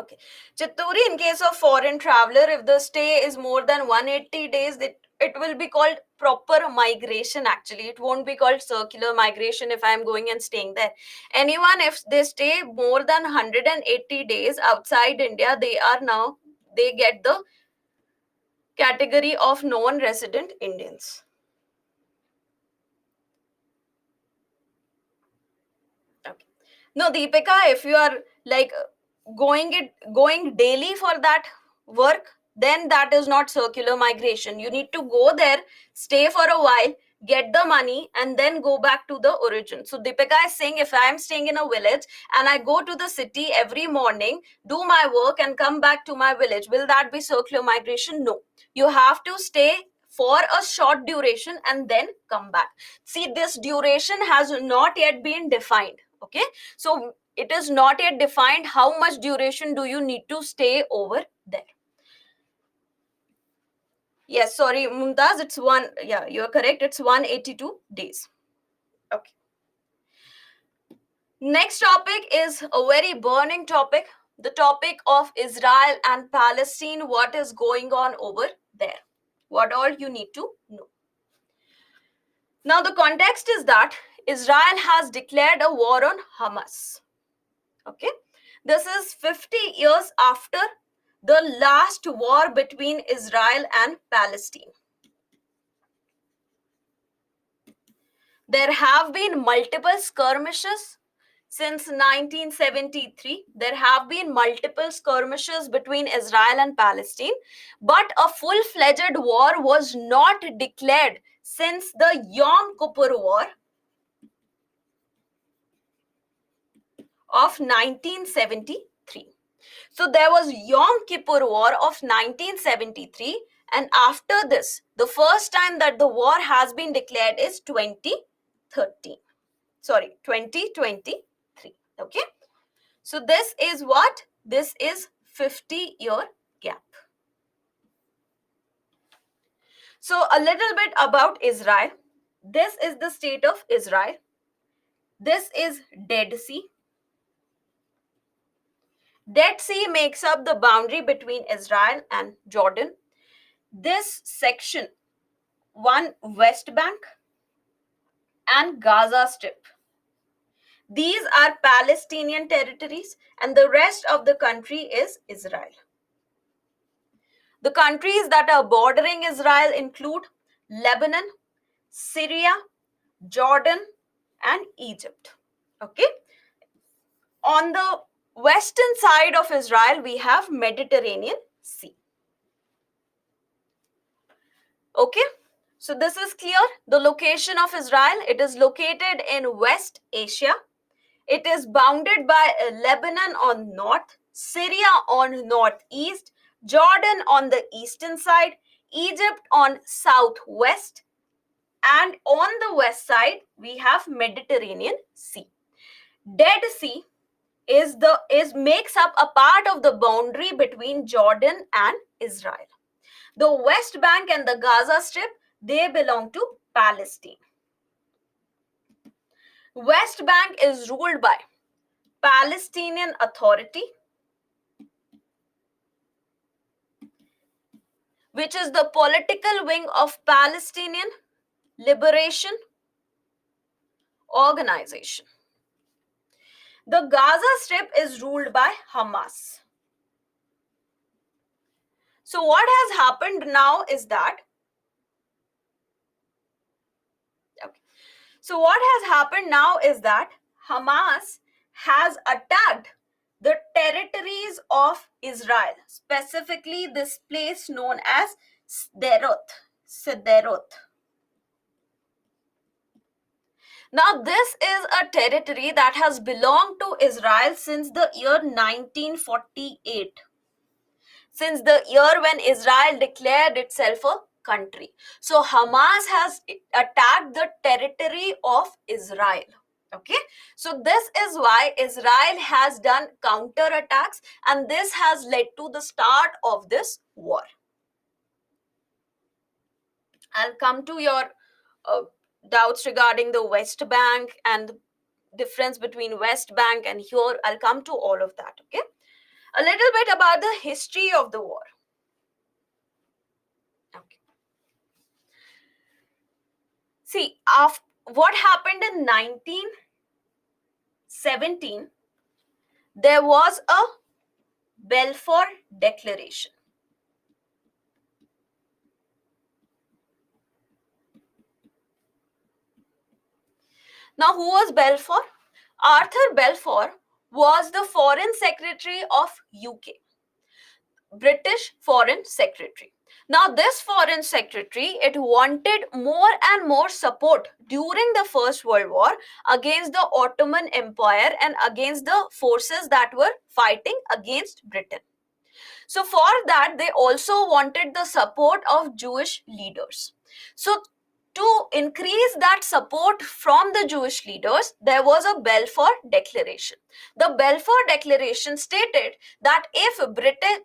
Okay. Chitturi, in case of foreign traveler, if the stay is more than 180 days, it will be called proper migration. Actually, it won't be called circular migration if I am going and staying there. Anyone, if they stay more than 180 days outside India, they get the category of non-resident Indians. Okay. No, Deepika, if you are like going daily for that work, then that is not circular migration. You need to go there, stay for a while, get the money, and then go back to the origin. So Deepika is saying, if I am staying in a village and I go to the city every morning, do my work and come back to my village, will that be circular migration? No. You have to stay for a short duration and then come back. See, this duration has not yet been defined. Okay, so it is not yet defined how much duration do you need to stay over there. Yes, sorry, Mumtaz, it's yeah, you're correct, it's 182 days. Okay. Next topic is a very burning topic, the topic of Israel and Palestine. What is going on over there? What all you need to know. Now, the context is that Israel has declared a war on Hamas. Okay, this is 50 years after the last war between Israel and Palestine. There have been multiple skirmishes since 1973. There have been multiple skirmishes between Israel and Palestine, but a full-fledged war was not declared since the Yom Kippur War of 1973. So there was Yom Kippur War of 1973, and after this, the first time that the war has been declared is 2013. Sorry, 2023. Okay. So this is what? This is 50-year gap. So a little bit about Israel. This is the state of Israel. This is Dead Sea. Dead Sea makes up the boundary between Israel and Jordan. This section, one West Bank and Gaza Strip. These are Palestinian territories, and the rest of the country is Israel. The countries that are bordering Israel include Lebanon, Syria, Jordan, and Egypt. Okay. On the western side of Israel, we have Mediterranean Sea. Okay. So this is clear. The location of Israel, it is located in West Asia. It is bounded by Lebanon on north, Syria on northeast, Jordan on the eastern side, Egypt on southwest, and on the west side we have Mediterranean Sea. Dead Sea makes up a part of the boundary between Jordan and Israel. The West Bank and the Gaza Strip, they belong to Palestine. West Bank is ruled by Palestinian Authority, which is the political wing of Palestinian Liberation Organization. The Gaza Strip is ruled by Hamas. So what has happened now is that Hamas has attacked the territories of Israel, specifically this place known as Sderot. Now, this is a territory that has belonged to Israel since the year 1948, since the year when Israel declared itself a country. So, Hamas has attacked the territory of Israel. Okay, so this is why Israel has done counterattacks, and this has led to the start of this war. I'll come to your doubts regarding the West Bank and difference between West Bank and here. I'll come to all of that. Okay, a little bit about the history of the war. Okay, See, what happened in 1917, there was a Balfour Declaration. Now, who was Balfour? Arthur Balfour was the Foreign Secretary of UK, British Foreign Secretary. Now, this Foreign Secretary, it wanted more and more support during the First World War against the Ottoman Empire and against the forces that were fighting against Britain. So for that, they also wanted the support of Jewish leaders. So to increase that support from the Jewish leaders, there was a Balfour Declaration. The Balfour Declaration stated that if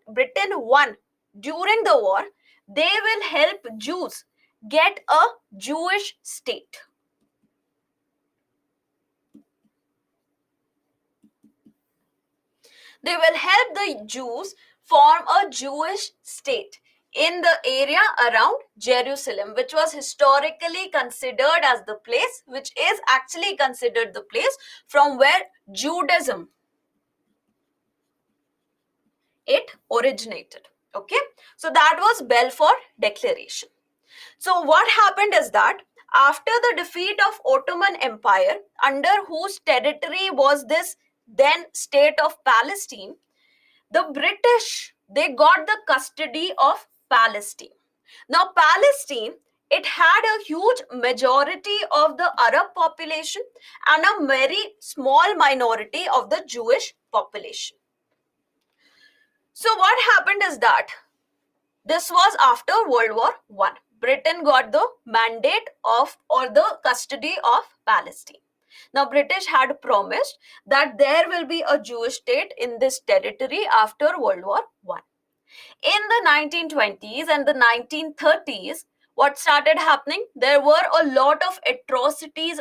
Britain won during the war, they will help Jews get a Jewish state. They will help the Jews form a Jewish state in the area around Jerusalem, which was historically considered as the place, which is actually considered the place from where Judaism, it originated. Okay, so that was Balfour Declaration. So what happened is that after the defeat of Ottoman Empire, under whose territory was this then state of Palestine, the British, they got the custody of Palestine. Now, Palestine, it had a huge majority of the Arab population and a very small minority of the Jewish population. So what happened is that this was after World War I. Britain got the mandate of or the custody of Palestine. Now, British had promised that there will be a Jewish state in this territory after World War I. In the 1920s and the 1930s, what started happening? There were a lot of atrocities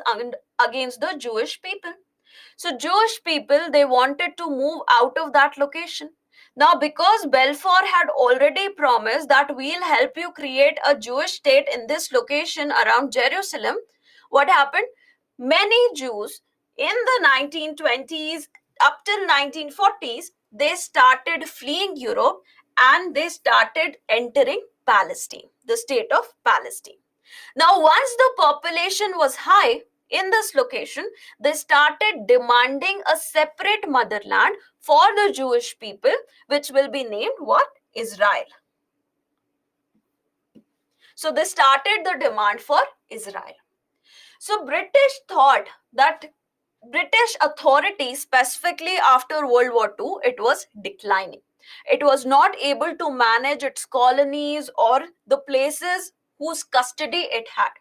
against the Jewish people. So Jewish people, they wanted to move out of that location. Now, because Balfour had already promised that we'll help you create a Jewish state in this location around Jerusalem, what happened? Many Jews in the 1920s up till 1940s, they started fleeing Europe and they started entering Palestine, the state of Palestine. Now, once the population was high in this location, they started demanding a separate motherland for the Jewish people, which will be named what? Israel. So they started the demand for Israel. So British thought that British authority, specifically after World War II, it was declining. It was not able to manage its colonies or the places whose custody it had.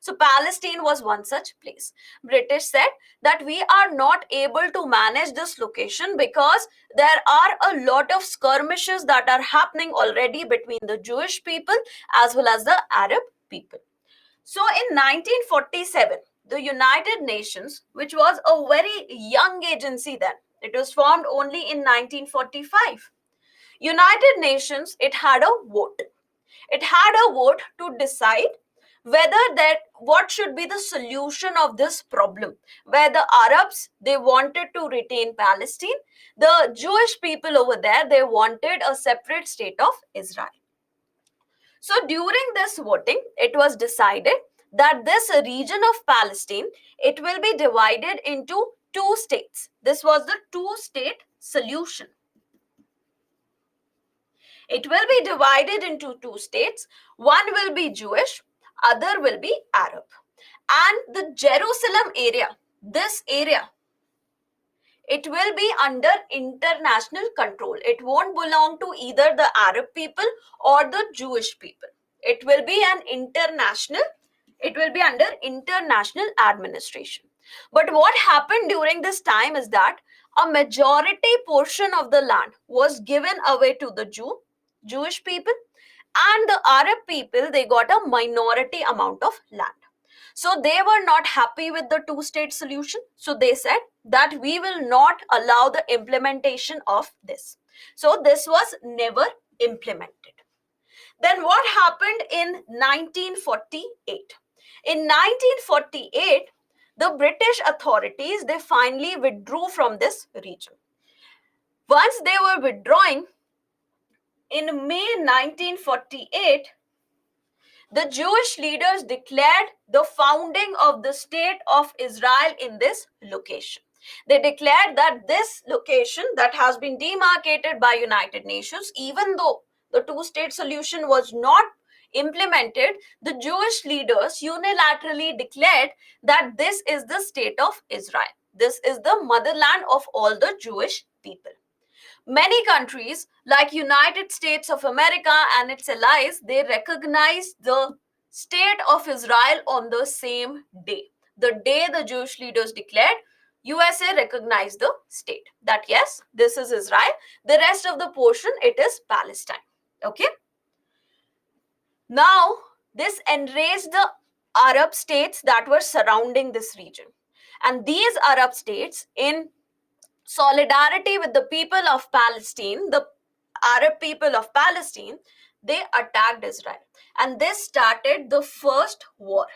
So Palestine was one such place. British said that we are not able to manage this location because there are a lot of skirmishes that are happening already between the Jewish people as well as the Arab people. So in 1947, the United Nations, which was a very young agency then, it was formed only in 1945. United Nations, it had a vote. It had a vote to decide whether that what should be the solution of this problem, where the Arabs, they wanted to retain Palestine, the Jewish people over there, they wanted a separate state of Israel. So during this voting, it was decided that this region of Palestine, it will be divided into two states. This was the two-state solution. It will be divided into two states. One will be Jewish, other will be Arab. And the Jerusalem area, this area, it will be under international control. It won't belong to either the Arab people or the Jewish people. It will be under international administration. But what happened during this time is that a majority portion of the land was given away to the Jewish people, and the Arab people, they got a minority amount of land. So they were not happy with the two-state solution. So they said that we will not allow the implementation of this. So this was never implemented. Then what happened in 1948? In 1948, the British authorities, they finally withdrew from this region. Once they were withdrawing, in May 1948, the Jewish leaders declared the founding of the state of Israel in this location. They declared that this location that has been demarcated by United Nations, even though the two-state solution was not implemented, the Jewish leaders unilaterally declared that this is the state of Israel. This is the motherland of all the Jewish people. Many countries like United States of America and its allies, they recognize the state of Israel on the same day. The day the Jewish leaders declared, USA recognized the state that yes, this is Israel. The rest of the portion, it is Palestine. Okay. Now, this enraged the Arab states that were surrounding this region. And these Arab states, in solidarity with the people of Palestine, the Arab people of Palestine, they attacked Israel. And this started the first war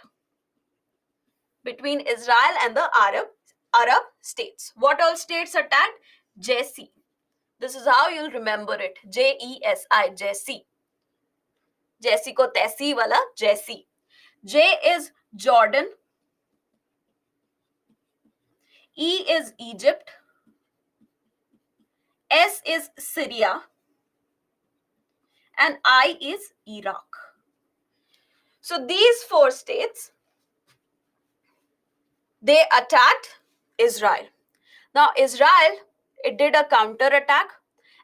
between Israel and the Arab states. What all states attacked? Jesi. This is how you'll remember it. Jesi, Jesi. Jesi ko tesi wala Jesi. J is Jordan. E is Egypt. S is Syria. And I is Iraq. So these four states, they attacked Israel. Now Israel, it did a counterattack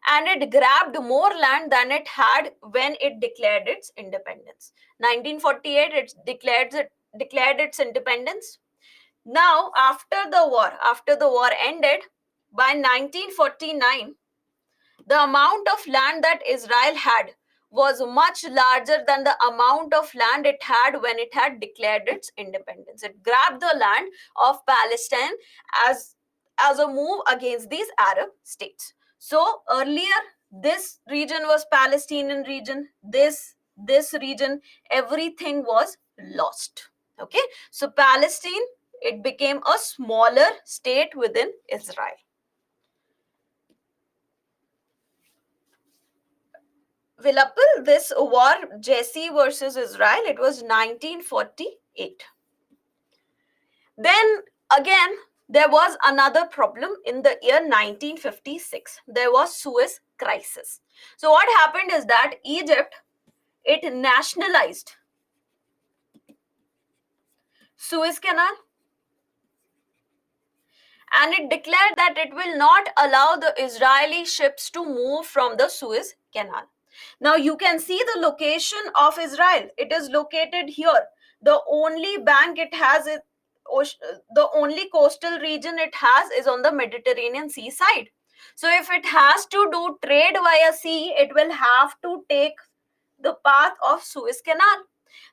and it grabbed more land than it had when it declared its independence. 1948, it declared its independence. Now, after the war ended, by 1949, the amount of land that Israel had was much larger than the amount of land it had when it had declared its independence. It grabbed the land of Palestine as a move against these Arab states. So earlier, this region was Palestinian region. This region, everything was lost. Okay, so Palestine, it became a smaller state within Israel. Vilapal, this war, Jesi versus Israel, it was 1948. Then again, there was another problem in the year 1956. There was Suez crisis. So what happened is that Egypt, it nationalized Suez Canal and it declared that it will not allow the Israeli ships to move from the Suez Canal. Now you can see the location of Israel. It is located here. The only bank it has is the only coastal region it has is on the Mediterranean Sea side. So if it has to do trade via sea, it will have to take the path of Suez Canal.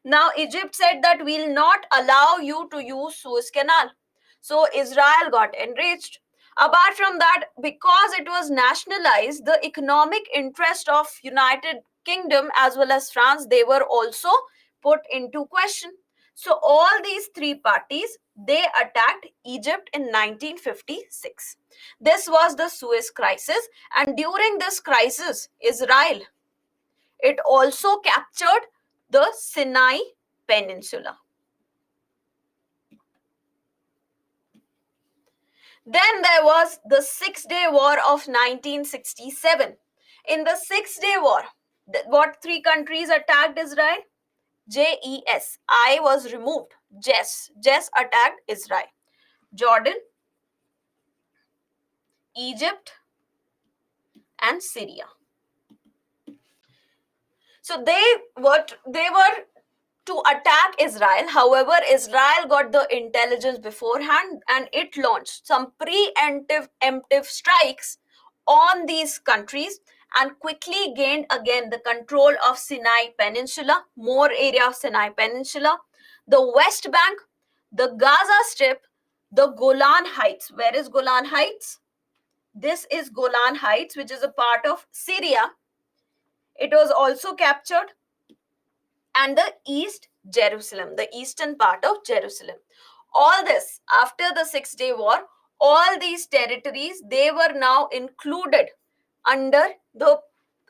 Now Egypt said that we'll not allow you to use Suez Canal. So Israel got enraged. Apart from that, because it was nationalized, the economic interest of United Kingdom as well as France, they were also put into question. So all these three parties, they attacked Egypt in 1956. This was the Suez crisis, and during this crisis, Israel, it also captured the Sinai Peninsula. Then there was the Six-Day War of 1967. In the Six-Day War, what three countries attacked Israel? JES. I was removed. JES attacked Israel. Jordan, Egypt, and Syria. So they were to attack Israel. However, Israel got the intelligence beforehand and it launched some preemptive strikes on these countries and quickly gained again the control of Sinai Peninsula, more area of Sinai Peninsula, the West Bank, the Gaza Strip, the Golan Heights. Where is Golan Heights? This is Golan Heights, which is a part of Syria. It was also captured. and the East Jerusalem, the eastern part of Jerusalem. All this after the Six-Day War, all these territories, they were now included under the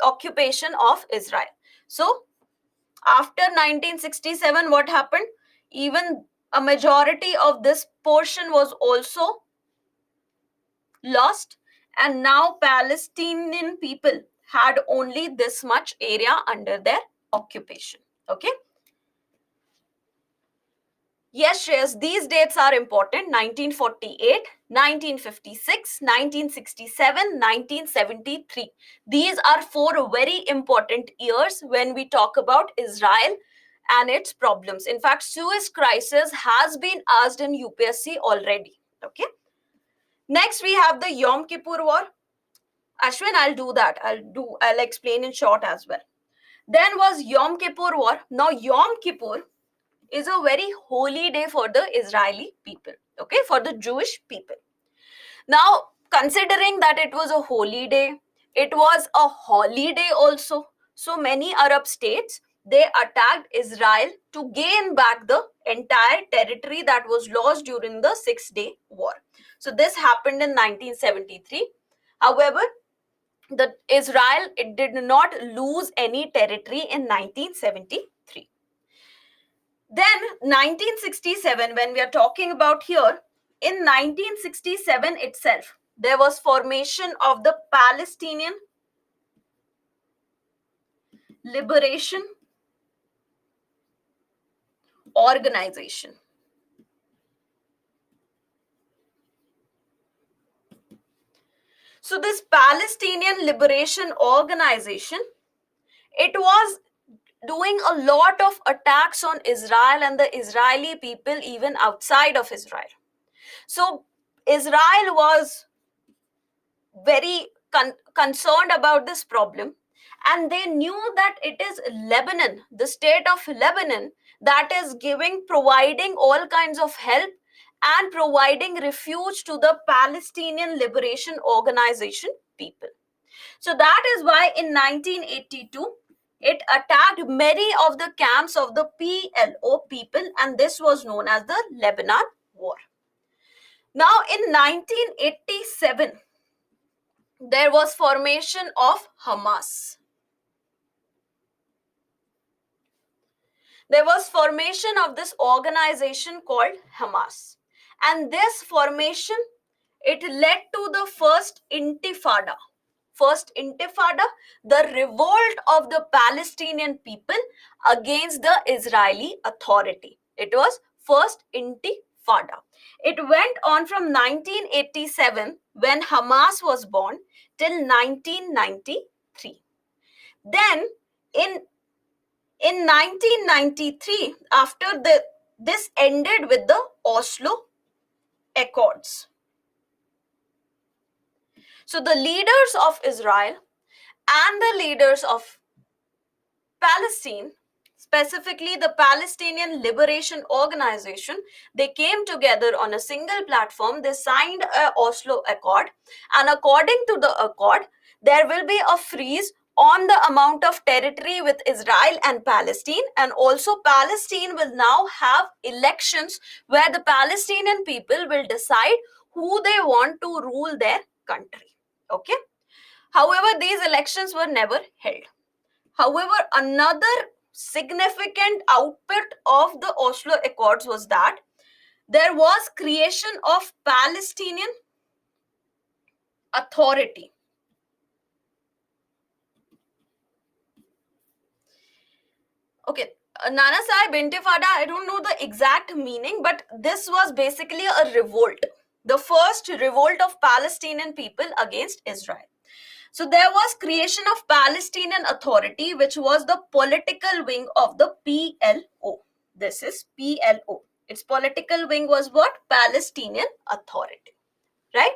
occupation of Israel. So after 1967, what happened? Even a majority of this portion was also lost, and now Palestinian people had only this much area under their occupation. Okay. Yes, Shreyas, these dates are important: 1948, 1956, 1967, 1973. These are four very important years when we talk about Israel and its problems. In fact, Suez Crisis has been asked in UPSC already. Okay. Next, we have the Yom Kippur War. Ashwin, I'll do that. I'll explain in short as well. Then was Yom Kippur War. Now, Yom Kippur is a very holy day for the Israeli people, okay, for the Jewish people. Now, considering that it was a holy day, it was a holiday also. So many Arab states, they attacked Israel to gain back the entire territory that was lost during the Six-Day War. So this happened in 1973. However, the Israel, it did not lose any territory in 1973. Then 1967, when we are talking about here, in 1967 itself, there was formation of the Palestinian Liberation Organization. So this Palestinian Liberation Organization, it was doing a lot of attacks on Israel and the Israeli people even outside of Israel. So Israel was very concerned about this problem, and they knew that it is Lebanon, the state of Lebanon, that is providing all kinds of help and providing refuge to the Palestinian Liberation Organization people. So that is why in 1982 it attacked many of the camps of the PLO people, and this was known as the Lebanon War. Now in 1987 there was formation of Hamas. There was formation of this organization called Hamas, and this formation, it led to the first Intifada. First Intifada, the revolt of the Palestinian people against the Israeli authority. It was first Intifada. It went on from 1987, when Hamas was born, till 1993. Then in 1993, after this ended with the Oslo Accords. So the leaders of Israel and the leaders of Palestine, specifically the Palestinian Liberation Organization, they came together on a single platform. They signed an Oslo Accord, and according to the accord, there will be a freeze on the amount of territory with Israel and Palestine, and also Palestine will now have elections where the Palestinian people will decide who they want to rule their country. Okay. However, these elections were never held. However, another significant output of the Oslo Accords was that there was creation of Palestinian Authority. Okay, Nana Sahib Intifada, I don't know the exact meaning, but this was basically a revolt. The first revolt of Palestinian people against Israel. So there was creation of Palestinian Authority, which was the political wing of the PLO. This is PLO. Its political wing was what? Palestinian Authority. Right?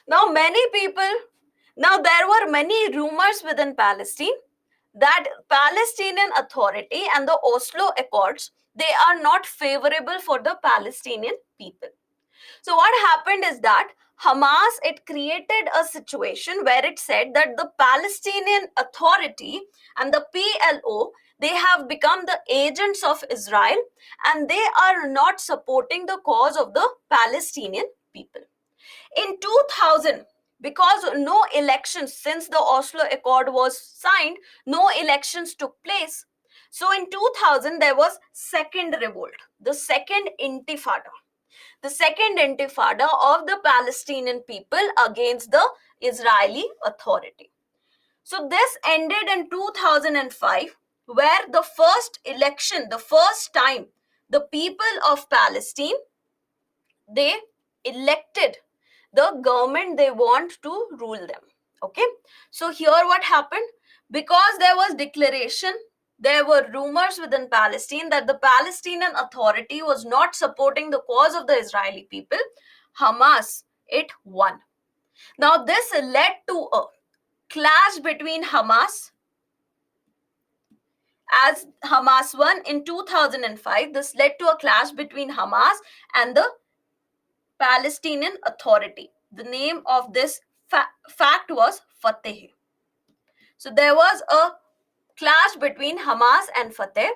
Now there were many rumors within Palestine that Palestinian Authority and the Oslo Accords, they are not favorable for the Palestinian people. So what happened is that Hamas, it created a situation where it said that the Palestinian Authority and the PLO, they have become the agents of Israel and they are not supporting the cause of the Palestinian people. In 2000, because no elections, since the Oslo Accord was signed, no elections took place. So in 2000, there was second revolt, the second intifada, the second intifada of the Palestinian people against the Israeli Authority. So this ended in 2005, where the first election, the first time the people of Palestine, they elected the government they want to rule them. Okay, so here what happened, because there was declaration, there were rumors within Palestine that the Palestinian Authority was not supporting the cause of the Israeli people. Hamas, it won. Now this led to a clash between Hamas, as Hamas won in 2005. This led to a clash between Hamas and the Palestinian Authority. The name of this fact was Fateh. So there was a clash between Hamas and Fateh.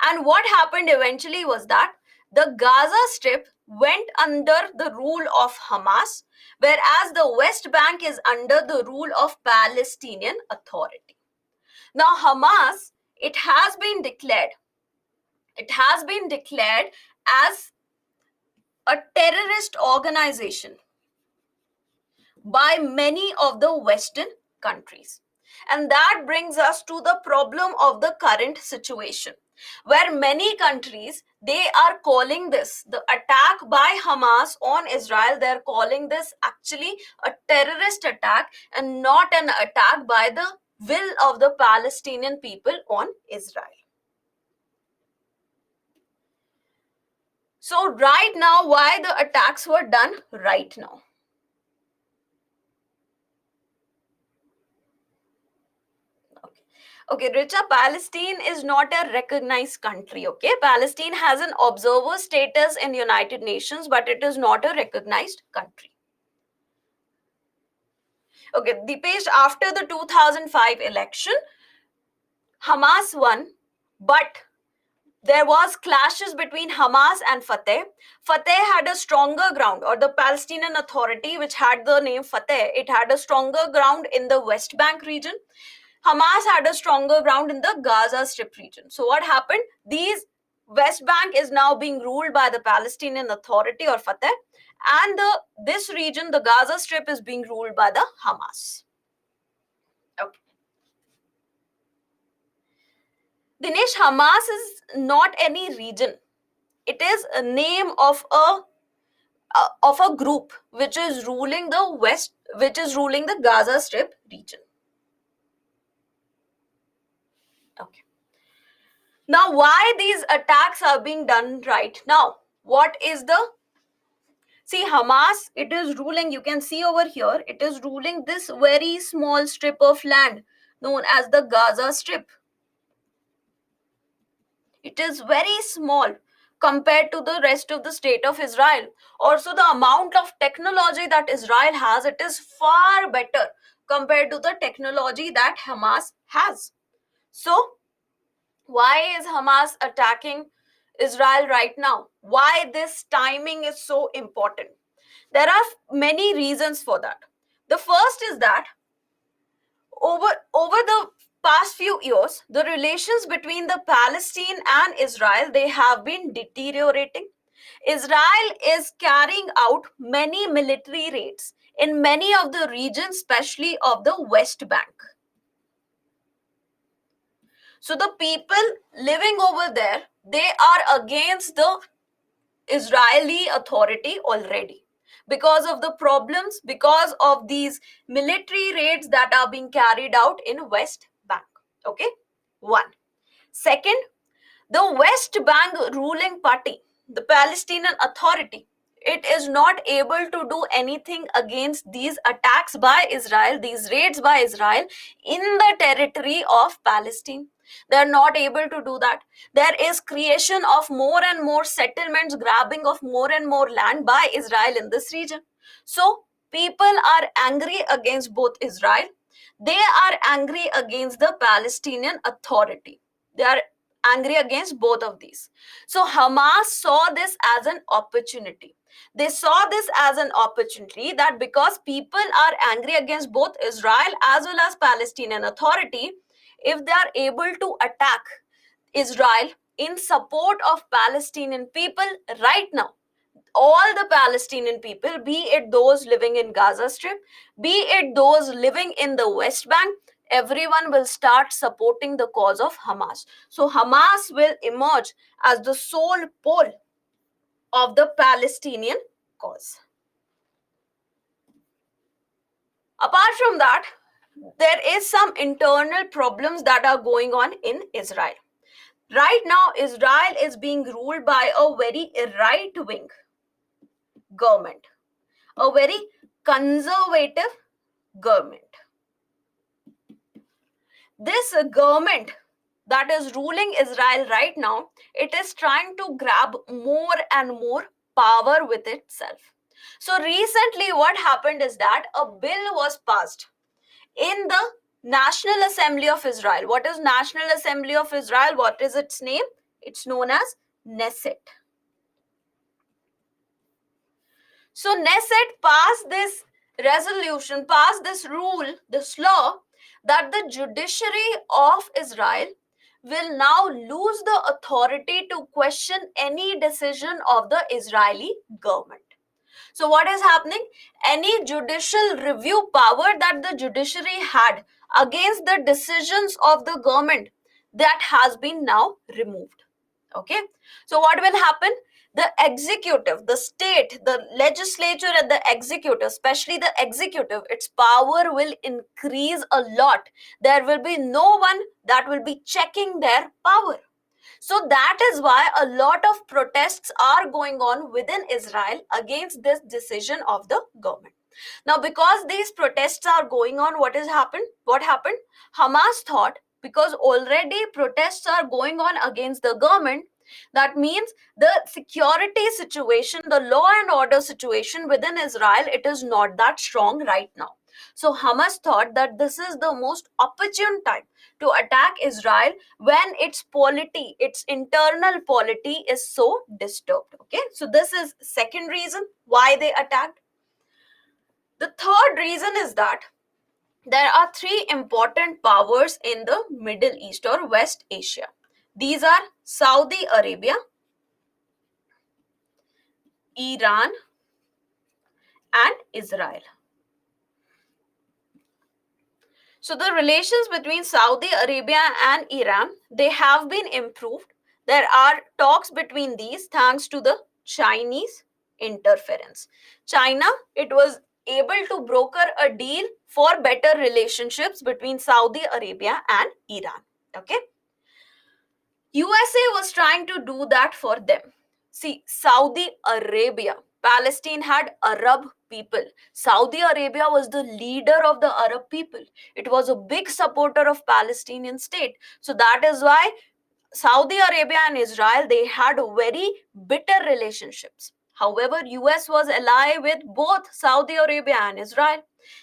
And what happened eventually was that the Gaza Strip went under the rule of Hamas, whereas the West Bank is under the rule of Palestinian Authority. Now Hamas, it has been declared as a terrorist organization by many of the Western countries. And that brings us to the problem of the current situation, where many countries, they are calling this, the attack by Hamas on Israel, they're calling this actually a terrorist attack and not an attack by the will of the Palestinian people on Israel. So right now, why the attacks were done right now? Okay, Richa, Palestine is not a recognized country, okay? Palestine has an observer status in United Nations, but it is not a recognized country. Okay, Dipesh, after the 2005 election, Hamas won, but there was clashes between Hamas and Fateh. Fateh had a stronger ground, or the Palestinian Authority, which had the name Fateh, it had a stronger ground in the West Bank region. Hamas had a stronger ground in the Gaza Strip region. So what happened? These West Bank is now being ruled by the Palestinian Authority or Fateh, and this region, the Gaza Strip, is being ruled by the Hamas. Okay. Dinesh, Hamas is not any region. It is a name of a group which is ruling the Gaza Strip region. Okay. Now, why these attacks are being done right now? What is the... See, Hamas, it is ruling, you can see over here, it is ruling this very small strip of land known as the Gaza Strip. It is very small compared to the rest of the state of Israel. Also, the amount of technology that Israel has, it is far better compared to the technology that Hamas has. So, why is Hamas attacking Israel right now? Why this timing is so important? There are many reasons for that. The first is that over the past few years, the relations between the Palestine and Israel, they have been deteriorating. Israel is carrying out many military raids in many of the regions, especially of the West Bank. So the people living over there, they are against the Israeli Authority already because of the problems, because of these military raids that are being carried out in West Bank. Okay, one. Second, the West Bank ruling party, the Palestinian Authority, it is not able to do anything against these attacks by Israel, these raids by Israel in the territory of Palestine. They are not able to do that. There is creation of more and more settlements, grabbing of more and more land by Israel in this region. So People are angry against both Israel. They are angry against the Palestinian Authority. They are angry against both of these. So Hamas saw this as an opportunity. They saw this as an opportunity that because people are angry against both Israel as well as Palestinian Authority, if they are able to attack Israel in support of Palestinian people right now, all the Palestinian people, be it those living in Gaza Strip, be it those living in the West Bank, everyone will start supporting the cause of Hamas. So Hamas will emerge as the sole pole of the Palestinian cause. Apart from that, there is some internal problems that are going on in Israel. Right now, Israel is being ruled by a very right-wing government, a very conservative government. This government that is ruling Israel right now, it is trying to grab more and more power with itself. So recently what happened is that a bill was passed in the National Assembly of Israel. What is National Assembly of Israel? What is its name? It's known as Knesset. So Knesset passed this resolution, passed this rule, this law, that the judiciary of Israel will now lose the authority to question any decision of the Israeli government. So what is happening? Any judicial review power that the judiciary had against the decisions of the government, that has been now removed. Okay. So what will happen? The executive, the state, the legislature and the executive, especially the executive, its power will increase a lot. There will be no one that will be checking their power. So that is why a lot of protests are going on within Israel against this decision of the government. Now, because these protests are going on, what has happened? What happened? Hamas thought, because already protests are going on against the government, that means the security situation, the law and order situation within Israel, it is not that strong right now. So Hamas thought that this is the most opportune time to attack Israel when its polity, its internal polity is so disturbed. Okay, so this is second reason why they attacked. The third reason is that there are three important powers in the Middle East or West Asia. These are Saudi Arabia, Iran, and Israel. So the relations between Saudi Arabia and Iran, they have been improved. There are talks between these thanks to the Chinese interference. China, it was able to broker a deal for better relationships between Saudi Arabia and Iran. Okay. USA was trying to do that for them. See, Saudi Arabia, Palestine had Arab people. Saudi Arabia was the leader of the Arab people. It was a big supporter of Palestinian state. So that is why Saudi Arabia and Israel, they had very bitter relationships. However, US was ally with both Saudi Arabia and Israel.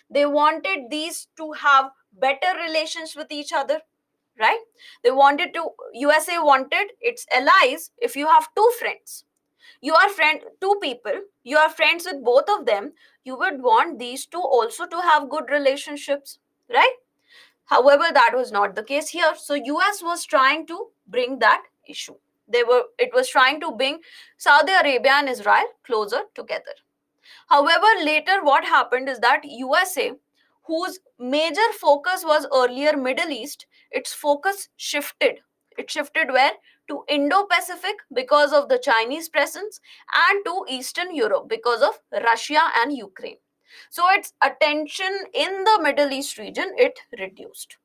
They wanted these to have better relations with each other, right? They wanted to, USA wanted its allies. If you have two friends, two people, you are friends with both of them, you would want these two also to have good relationships, right? However, that was not the case here. So US was trying to bring that issue. It was trying to bring Saudi Arabia and Israel closer together. However, later what happened is that USA, whose major focus was earlier Middle East, its focus shifted. It shifted where? To Indo-Pacific because of the Chinese presence, and to Eastern Europe because of Russia and Ukraine. So its attention in the Middle East region, it reduced.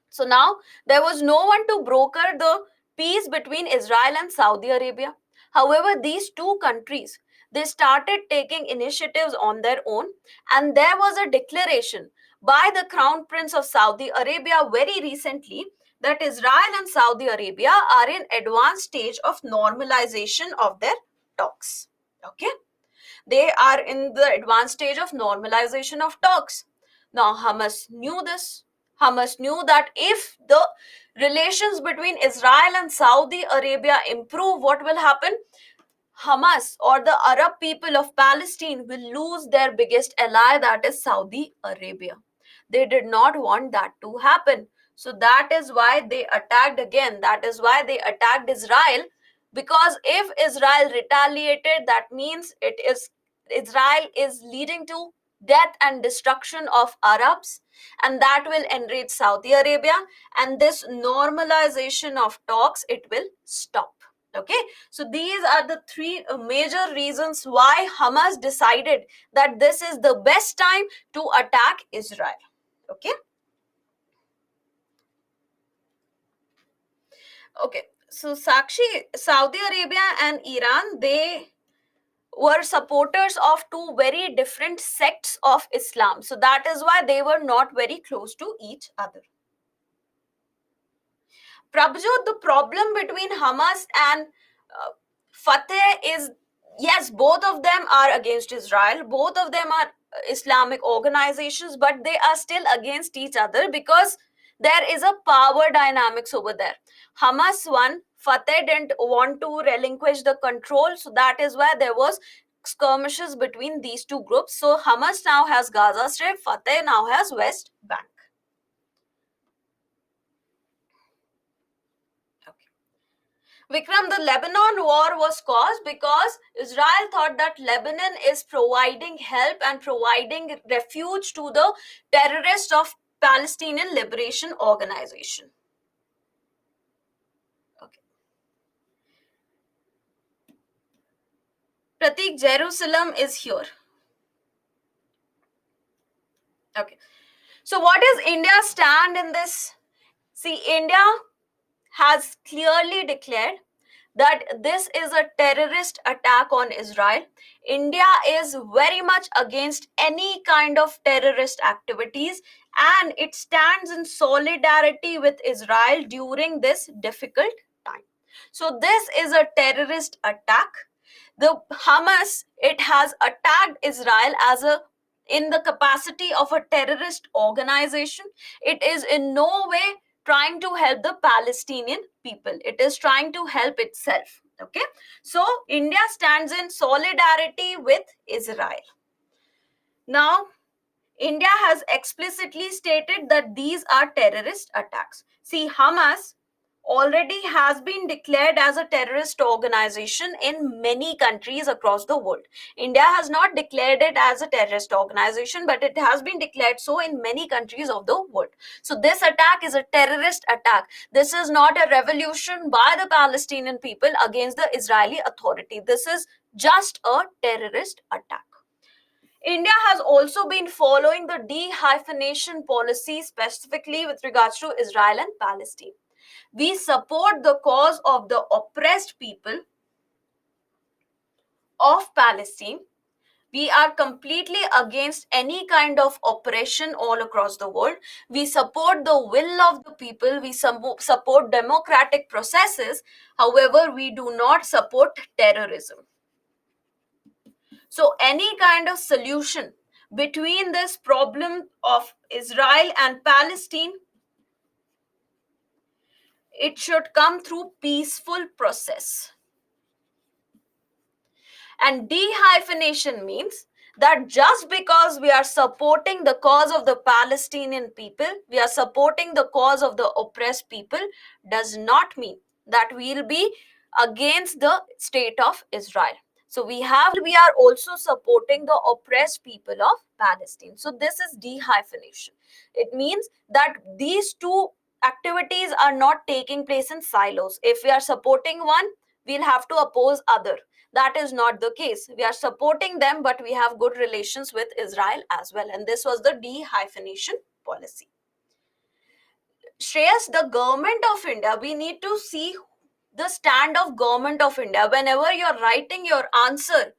So now there was no one to broker the peace between Israel and Saudi Arabia. However, these two countries, they started taking initiatives on their own, and there was a declaration by the Crown Prince of Saudi Arabia very recently that Israel and Saudi Arabia are in advanced stage of normalization of their talks. Okay. They are in the advanced stage of normalization of talks. Now, Hamas knew this. Hamas knew that if the relations between Israel and Saudi Arabia improve, what will happen? Hamas or the Arab people of Palestine will lose their biggest ally, that is Saudi Arabia. They did not want that to happen. So that is why they attacked again. That is why they attacked Israel. Because if Israel retaliated, that means Israel is leading to death and destruction of Arabs, and that will enrage Saudi Arabia, and this normalization of talks, it will stop. Okay, so these are the three major reasons why Hamas decided that this is the best time to attack Israel. Okay. Okay, so Sakshi, Saudi Arabia and Iran, they were supporters of two very different sects of Islam. So that is why they were not very close to each other. Prabhjot, the problem between Hamas and Fatah is, yes, both of them are against Israel. Both of them are Islamic organizations, but they are still against each other because there is a power dynamics over there. Hamas won. Fatah didn't want to relinquish the control, so that is why there was skirmishes between these two groups. So Hamas now has Gaza Strip, Fatah now has West Bank. Vikram, the Lebanon war was caused because Israel thought that Lebanon is providing help and providing refuge to the terrorists of Palestinian Liberation Organization. Okay. Pratik, Jerusalem is here. Okay. So what is India's stand in this? See, India has clearly declared that this is a terrorist attack on Israel. India is very much against any kind of terrorist activities, and it stands in solidarity with Israel during this difficult time. So this is a terrorist attack. The Hamas, it has attacked Israel as a in the capacity of a terrorist organization. It is in no way trying to help the Palestinian people. It is trying to help itself. Okay. So India stands in solidarity with Israel. Now, India has explicitly stated that these are terrorist attacks. See, Hamas already has been declared as a terrorist organization in many countries across the world. India has not declared it as a terrorist organization, but it has been declared so in many countries of the world. So this attack is a terrorist attack. This is not a revolution by the Palestinian people against the Israeli Authority. This is just a terrorist attack. India has also been following the de-hyphenation policy specifically with regards to Israel and Palestine. We support the cause of the oppressed people of Palestine. We are completely against any kind of oppression all across the world. We support the will of the people. We support democratic processes. However, we do not support terrorism. So any kind of solution between this problem of Israel and Palestine, it should come through peaceful process. And de-hyphenation means that just because we are supporting the cause of the Palestinian people, we are supporting the cause of the oppressed people, does not mean that we will be against the state of Israel. So we are also supporting the oppressed people of Palestine. So this is de-hyphenation. It means that these two activities are not taking place in silos. If we are supporting one, we'll have to oppose other. That is not the case. We are supporting them, but we have good relations with Israel as well. And this was the de-hyphenation policy. Shreyas, the government of India, we need to see the stand of government of India. Whenever you're writing your answer,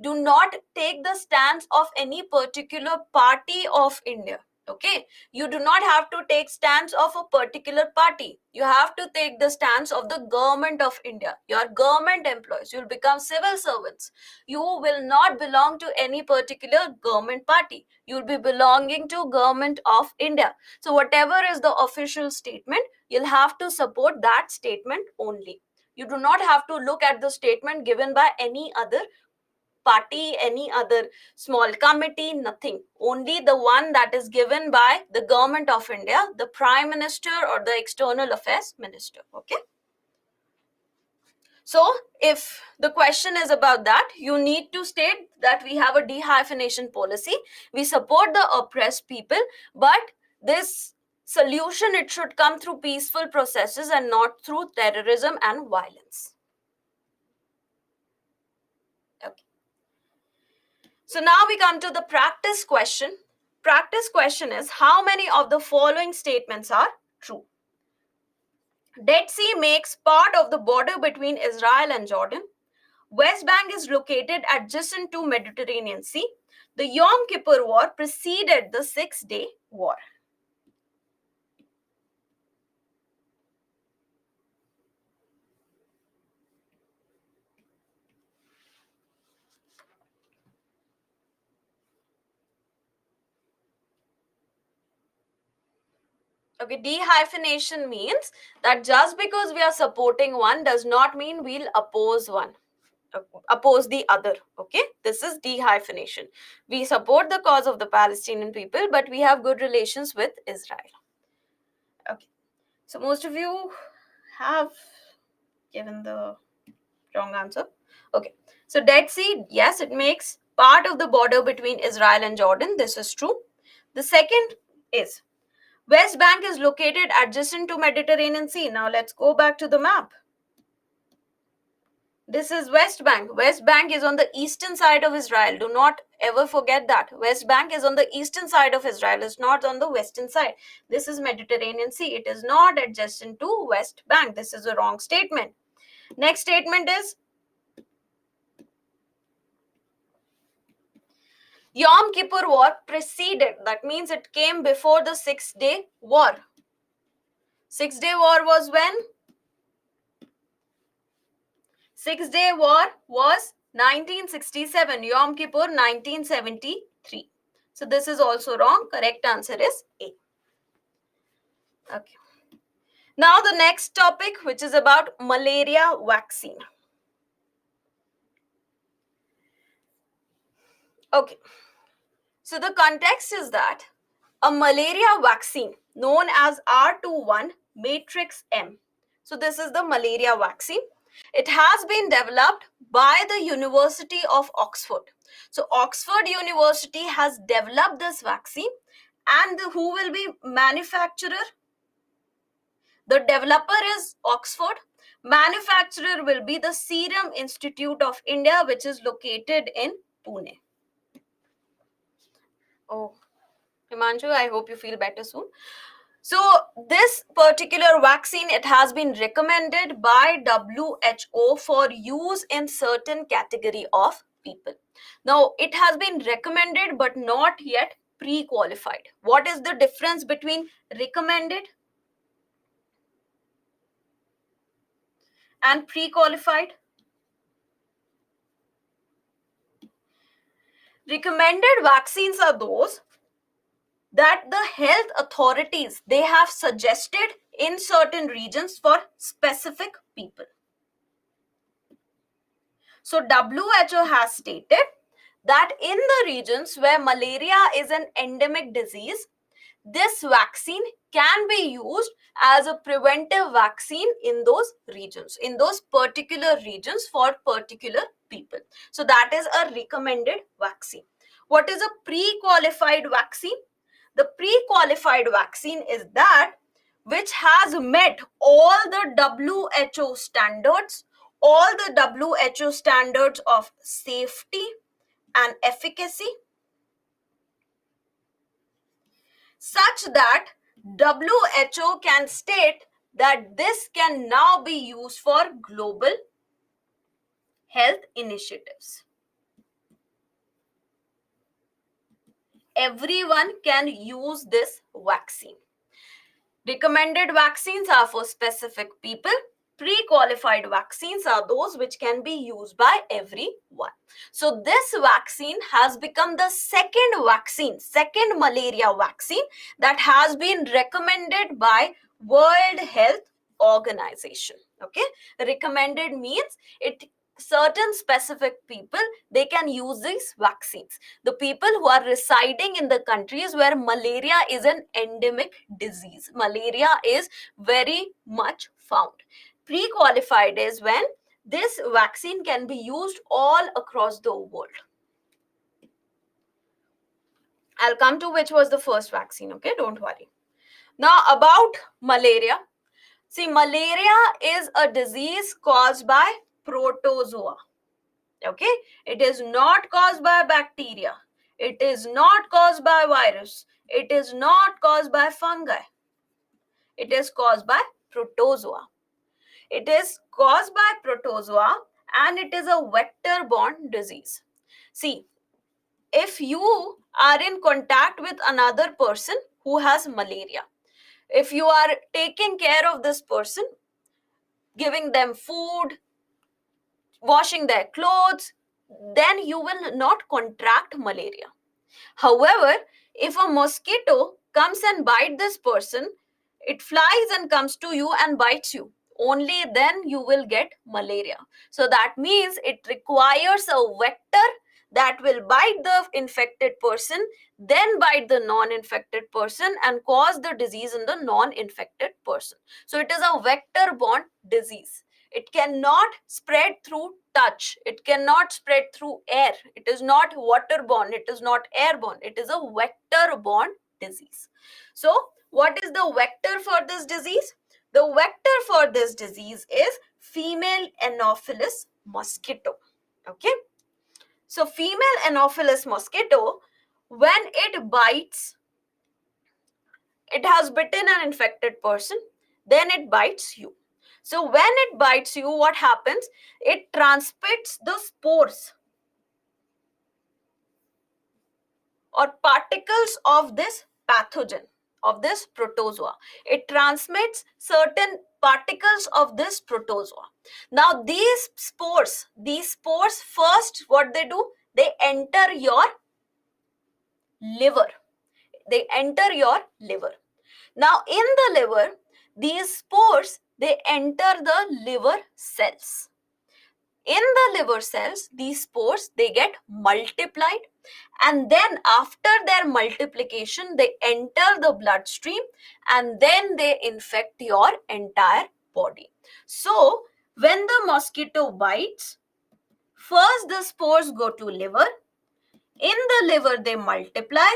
do not take the stance of any particular party of India. Okay, you do not have to take stance of a particular party. You have to take the stance of the government of India. Your government employees, you'll become civil servants. You will not belong to any particular government party. You'll be belonging to government of India. So whatever is the official statement, you'll have to support that statement only. You do not have to look at the statement given by any other party, any other small committee, nothing. Only the one that is given by the government of India, the Prime Minister or the External Affairs Minister. Okay. So, if the question is about that, you need to state that we have a dehyphenation policy. We support the oppressed people, but this solution, it should come through peaceful processes and not through terrorism and violence. Okay. So now we come to the practice question. Practice question is, how many of the following statements are true? Dead Sea makes part of the border between Israel and Jordan. West Bank is located adjacent to Mediterranean Sea. The Yom Kippur War preceded the Six-Day War. Okay, dehyphenation means that just because we are supporting one does not mean we'll oppose one. Oppose the other. Okay, this is dehyphenation. We support the cause of the Palestinian people, but we have good relations with Israel. Okay, so most of you have given the wrong answer. Okay, so Dead Sea, yes, it makes part of the border between Israel and Jordan. This is true. The second is West Bank is located adjacent to Mediterranean Sea. Now let's go back to the map. This is West Bank. West Bank is on the eastern side of Israel. Do not ever forget that. West Bank is on the eastern side of Israel. It's not on the western side. This is Mediterranean Sea. It is not adjacent to West Bank. This is a wrong statement. Next statement is Yom Kippur War preceded. That means it came before the Six-Day War. Six-Day War was when? Six-Day War was 1967. Yom Kippur 1973. So this is also wrong. Correct answer is A. Okay. Now the next topic, which is about malaria vaccine. Okay. So the context is that a malaria vaccine known as R21 Matrix M. So this is the malaria vaccine. It has been developed by the University of Oxford. So Oxford University has developed this vaccine, and who will be manufacturer? The developer is Oxford. Manufacturer will be the Serum Institute of India, which is located in Pune. Oh, Himanshu, I hope you feel better soon. So this particular vaccine, it has been recommended by WHO for use in certain category of people. Now, it has been recommended but not yet pre-qualified. What is the difference between recommended and pre-qualified? Recommended vaccines are those that the health authorities, they have suggested in certain regions for specific people. So WHO has stated that in the regions where malaria is an endemic disease, this vaccine can be used as a preventive vaccine in those regions, in those particular regions for particular people. So that is a recommended vaccine. What is a pre-qualified vaccine? The pre-qualified vaccine is that which has met all the WHO standards, all the WHO standards of safety and efficacy, such that WHO can state that this can now be used for global health initiatives. everyone can use this vaccine. Recommended vaccines are for specific people. Pre-qualified vaccines are those which can be used by everyone. So this vaccine has become the second malaria vaccine that has been recommended by World Health Organization. Okay, recommended means it certain specific people, they can use these vaccines. The people who are residing in the countries where malaria is an endemic disease, malaria is very much found. Pre-qualified is when this vaccine can be used all across the world. I'll come to which was the first vaccine, okay, don't worry. Now about malaria. See, malaria is a disease caused by protozoa. Okay, it is not caused by bacteria, it is not caused by virus, it is not caused by fungi, it is caused by protozoa. It is caused by protozoa and it is a vector borne disease. See, if you are in contact with another person who has malaria, if you are taking care of this person, giving them food, washing their clothes, then you will not contract malaria. However, if a mosquito comes and bites this person, it flies and comes to you and bites you. Only then you will get malaria. So that means it requires a vector that will bite the infected person, then bite the non-infected person and cause the disease in the non-infected person. So it is a vector-borne disease. It cannot spread through touch. It cannot spread through air. It is not waterborne. It is not airborne. It is a vector-borne disease. So, what is the vector for this disease? The vector for this disease is female Anopheles mosquito. Okay. So, female Anopheles mosquito, when it bites, it has bitten an infected person, then it bites you. So when it bites you, what happens? It transmits the spores or particles of this pathogen, of this protozoa. It transmits certain particles of this protozoa. Now these spores first, what they do? They enter your liver. They enter your liver. Now in the liver, these spores, they enter the liver cells. In the liver cells, these spores, they get multiplied, and then after their multiplication, they enter the bloodstream and then they infect your entire body. So when the mosquito bites, first the spores go to liver. In the liver, they multiply,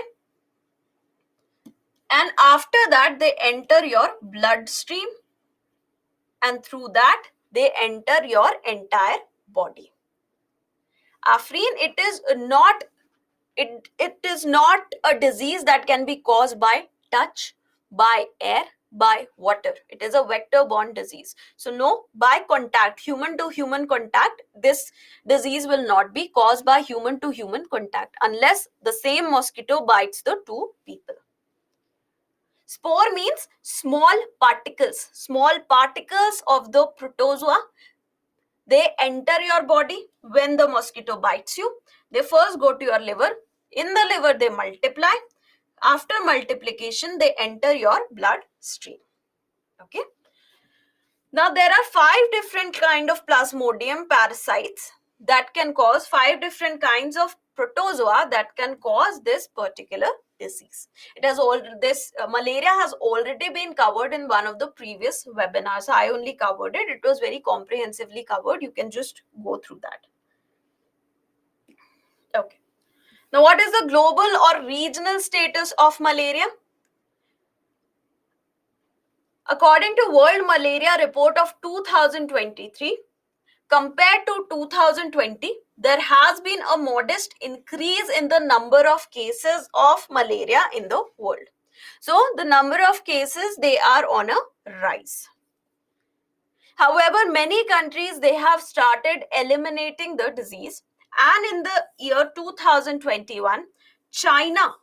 and after that they enter your bloodstream, and through that they enter your entire body. Afreen, it is not a disease that can be caused by touch, by air, by water. It is a vector-borne disease. So no, by contact, human to human contact, this disease will not be caused by human to human contact unless the same mosquito bites the two people. Spore means small particles of the protozoa. They enter your body when the mosquito bites you. They first go to your liver. In the liver, they multiply. After multiplication, they enter your bloodstream. Okay. Now, there are 5 different kind of Plasmodium parasites that can cause 5 different kinds of protozoa that can cause this particular disease. Malaria has already been covered in one of the previous webinars. I only covered it. It was very comprehensively covered. You can just go through that. Okay. Now, what is the global or regional status of malaria? According to World Malaria Report of 2023, compared to 2020, there has been a modest increase in the number of cases of malaria in the world. So the number of cases, they are on a rise. However, many countries, they have started eliminating the disease, and in the year 2021, China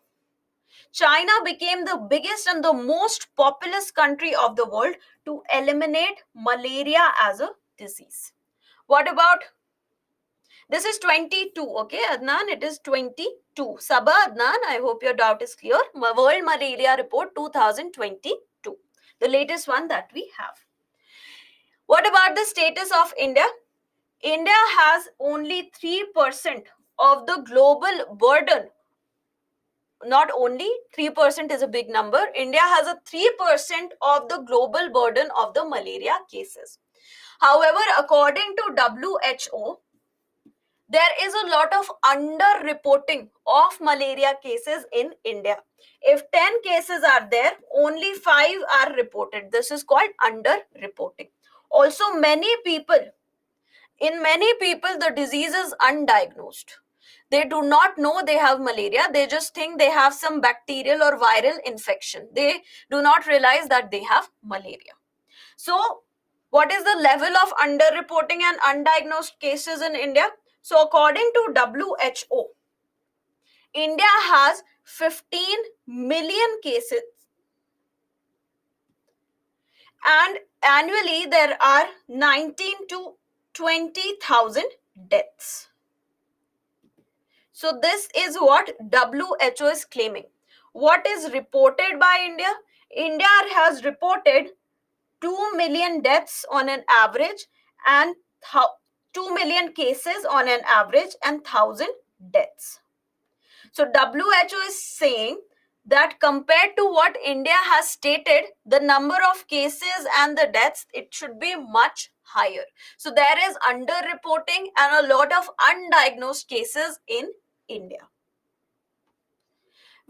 China became the biggest and the most populous country of the world to eliminate malaria as a disease. What about, this is 22, okay, Adnan, it is 22. Sabah, Adnan, I hope your doubt is clear. World Malaria Report 2022, the latest one that we have. What about the status of India? India has only 3% of the global burden. Not only 3% is a big number, India has a 3% of the global burden of the malaria cases. However, according to WHO, there is a lot of under-reporting of malaria cases in India. If 10 cases are there, only 5 are reported. This is called under-reporting. Also, in many people, the disease is undiagnosed. They do not know they have malaria. They just think they have some bacterial or viral infection. They do not realize that they have malaria. So, what is the level of underreporting and undiagnosed cases in India? So, according to WHO, India has 15 million cases, and annually there are 19 to 20,000 deaths. So this is what WHO is claiming. What is reported by India? India has reported 2 million deaths on an average and 2 million cases on an average and 1,000 deaths. So WHO is saying that compared to what India has stated, the number of cases and the deaths, it should be much higher. So there is underreporting and a lot of undiagnosed cases in India.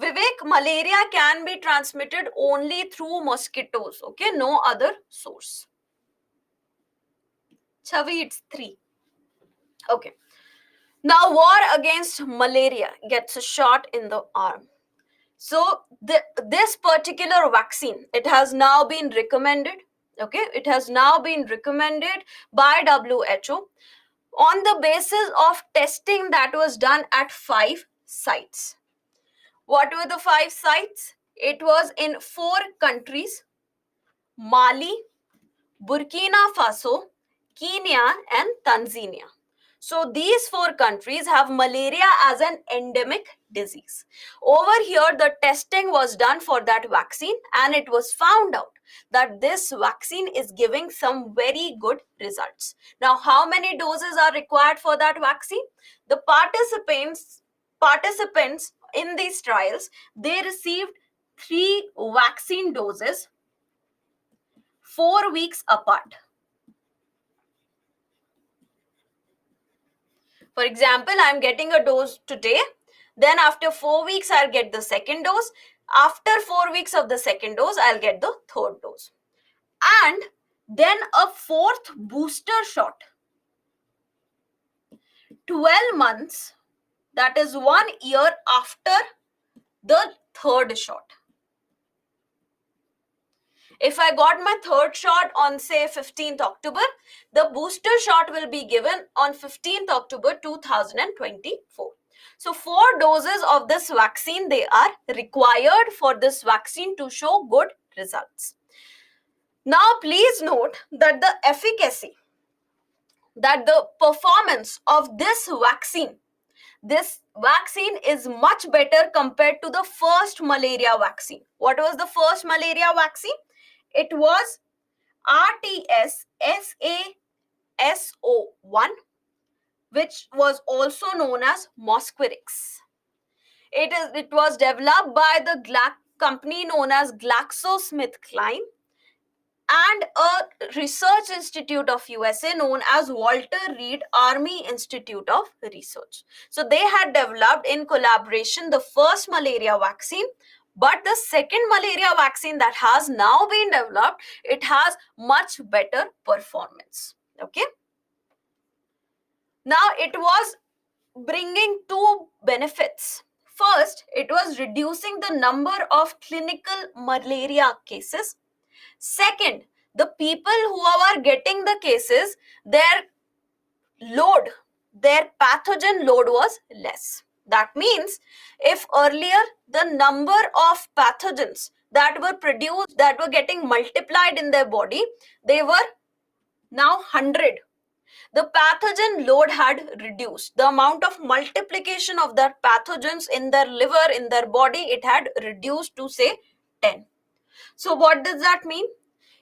Vivek, malaria can be transmitted only through mosquitoes, okay? No other source. Chavi, it's 3. Okay. Now, war against malaria gets a shot in the arm. So, this particular vaccine, it has now been recommended, okay? It has now been recommended by WHO on the basis of testing that was done at 5 sites. What were the 5 sites? It was in 4 countries: Mali, Burkina Faso, Kenya, and Tanzania. So these 4 countries have malaria as an endemic disease. Over here, the testing was done for that vaccine, and it was found out that this vaccine is giving some very good results. Now, how many doses are required for that vaccine? The participants in these trials, they received 3 vaccine doses 4 weeks apart. For example, I'm getting a dose today, then after 4 weeks, I'll get the second dose. After 4 weeks of the second dose, I'll get the third dose. And then a 4th booster shot. 12 months, that is 1 year after the third shot. If I got my third shot on, say, 15th October, the booster shot will be given on 15th October 2024. So 4 doses of this vaccine, they are required for this vaccine to show good results. Now, please note that the efficacy, that the performance of this vaccine is much better compared to the first malaria vaccine. What was the first malaria vaccine? It was RTS-SASO1, which was also known as Mosquirix. It was developed by the company known as GlaxoSmithKline and a research institute of USA known as Walter Reed Army Institute of Research. So they had developed in collaboration the first malaria vaccine, but the second malaria vaccine that has now been developed, it has much better performance. Okay. Now it was bringing 2 benefits. First, it was reducing the number of clinical malaria cases. Second, the people who are getting the cases, their pathogen load was less. That means if earlier the number of pathogens that were produced, that were getting multiplied in their body, they were now 100. The pathogen load had reduced. The amount of multiplication of that pathogens in their liver, in their body, it had reduced to say 10. So what does that mean?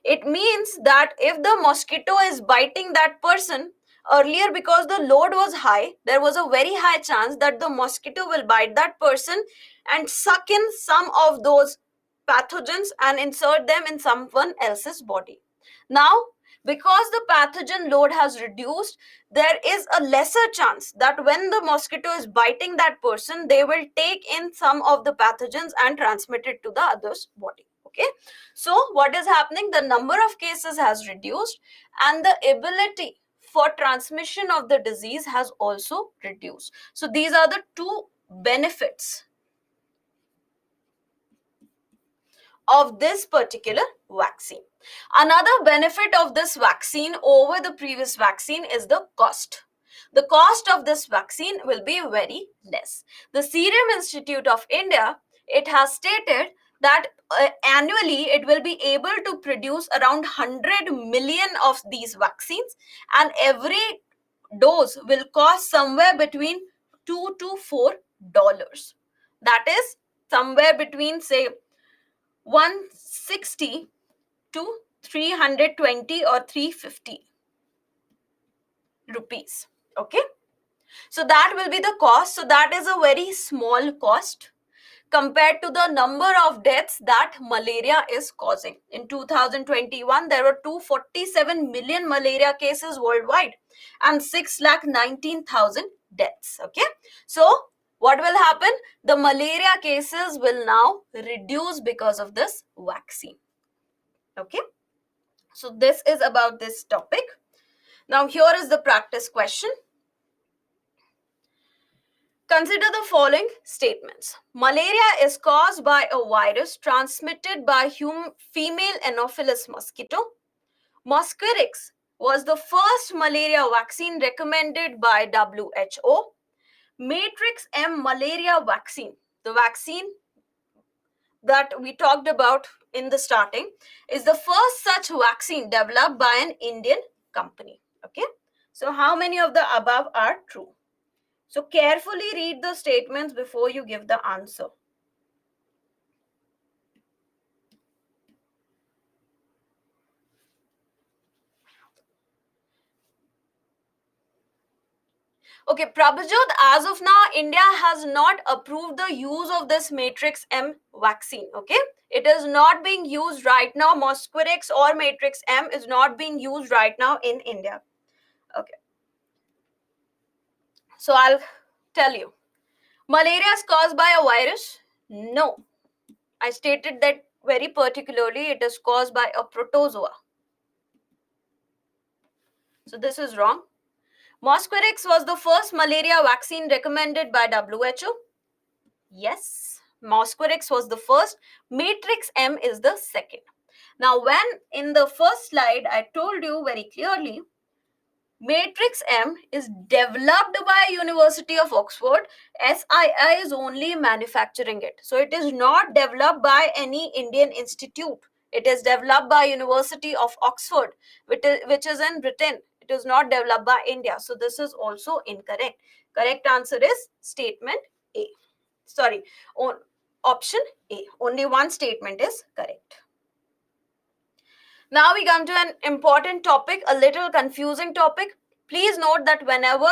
It means that if the mosquito is biting that person, earlier because the load was high, there was a very high chance that the mosquito will bite that person and suck in some of those pathogens and insert them in someone else's body. Now, because the pathogen load has reduced, there is a lesser chance that when the mosquito is biting that person, they will take in some of the pathogens and transmit it to the other's body. Okay, so what is happening? The number of cases has reduced and the ability for transmission of the disease has also reduced. So these are the two benefits of this particular vaccine. Another benefit of this vaccine over the previous vaccine is the cost. The cost of this vaccine will be very less. The Serum Institute of India, it has stated that annually it will be able to produce around 100 million of these vaccines, and every dose will cost somewhere between $2 to $4. That is somewhere between say 160 to 320 or 350 rupees. Okay, so that will be the cost. So that is a very small cost compared to the number of deaths that malaria is causing. In 2021, there were 247 million malaria cases worldwide and 6,19,000 deaths. Okay, so what will happen? The malaria cases will now reduce because of this vaccine. Okay, so this is about this topic. Now here is the practice question. Consider the following statements. Malaria is caused by a virus transmitted by female Anopheles mosquito. Mosquirix was the first malaria vaccine recommended by WHO. Matrix M malaria vaccine, the vaccine that we talked about in the starting, is the first such vaccine developed by an Indian company. Okay, so how many of the above are true? So carefully read the statements before you give the answer. Okay, Prabhajot, as of now, India has not approved the use of this Matrix M vaccine. Okay, it is not being used right now. Mosquirix or Matrix M is not being used right now in India. Okay, so I'll tell you. Malaria is caused by a virus? No. I stated that very particularly. It is caused by a protozoa. So this is wrong. Mosquirix was the first malaria vaccine recommended by WHO. Yes, Mosquirix was the first. Matrix M is the second. Now, when in the first slide, I told you very clearly, Matrix M is developed by University of Oxford. SII is only manufacturing it. So it is not developed by any Indian institute. It is developed by University of Oxford, which is in Britain. It is not developed by India. So this is also incorrect. Correct answer is statement A. Sorry, option A. Only one statement is correct. Now we come to an important topic, a little confusing topic. Please note that whenever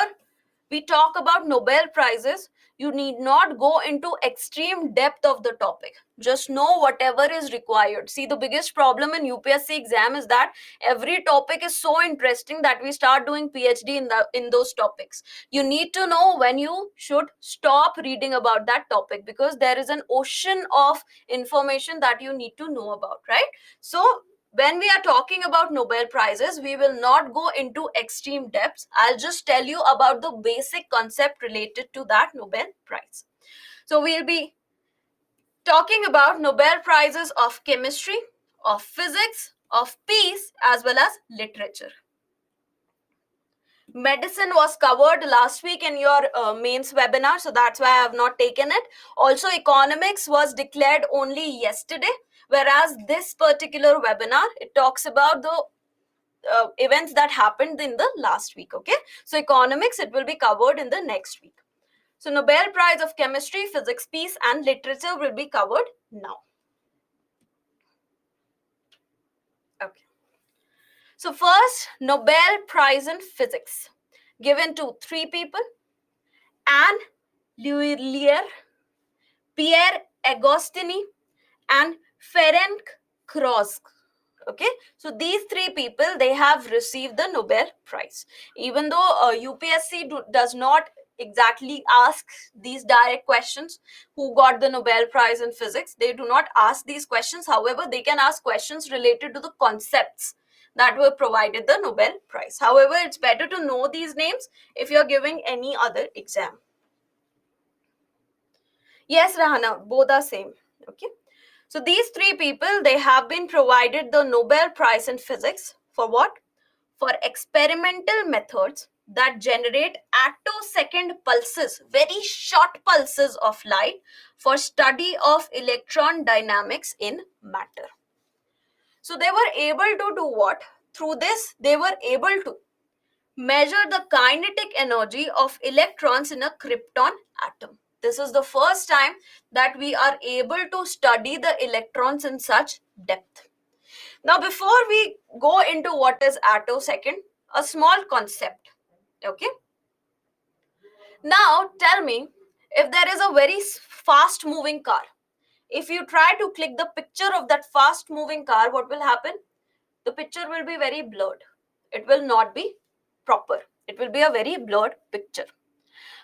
we talk about Nobel Prizes, you need not go into extreme depth of the topic. Just know whatever is required. See, the biggest problem in UPSC exam is that every topic is so interesting that we start doing PhD in those topics. You need to know when you should stop reading about that topic because there is an ocean of information that you need to know about, right? So when we are talking about Nobel Prizes, we will not go into extreme depths. I'll just tell you about the basic concept related to that Nobel Prize. So we'll be talking about Nobel Prizes of chemistry, of physics, of peace, as well as literature. Medicine was covered last week in your mains webinar, so that's why I have not taken it. Also, economics was declared only yesterday, whereas this particular webinar, it talks about the events that happened in the last week. Okay, so economics, it will be covered in the next week. So Nobel Prize of Chemistry, Physics, Peace and Literature will be covered now. Okay. So first, Nobel Prize in Physics, given to three people: Anne Lhuillier, Pierre Agostini, and Ferenc Krauss. Okay, so these three people, they have received the Nobel Prize. Even though UPSC does not exactly ask these direct questions, who got the Nobel Prize in physics, they do not ask these questions. However, they can ask questions related to the concepts that were provided the Nobel Prize. However, it's better to know these names if you're giving any other exam. Yes, Rahana, both are same. Okay. So these three people, they have been provided the Nobel Prize in Physics for what? For experimental methods that generate attosecond pulses, very short pulses of light, for study of electron dynamics in matter. So they were able to do what? Through this, they were able to measure the kinetic energy of electrons in a krypton atom. This is the first time that we are able to study the electrons in such depth. Now, before we go into what is attosecond, a small concept. Okay. Now, tell me, if there is a very fast moving car, if you try to click the picture of that fast moving car, what will happen? The picture will be very blurred. It will not be proper. It will be a very blurred picture.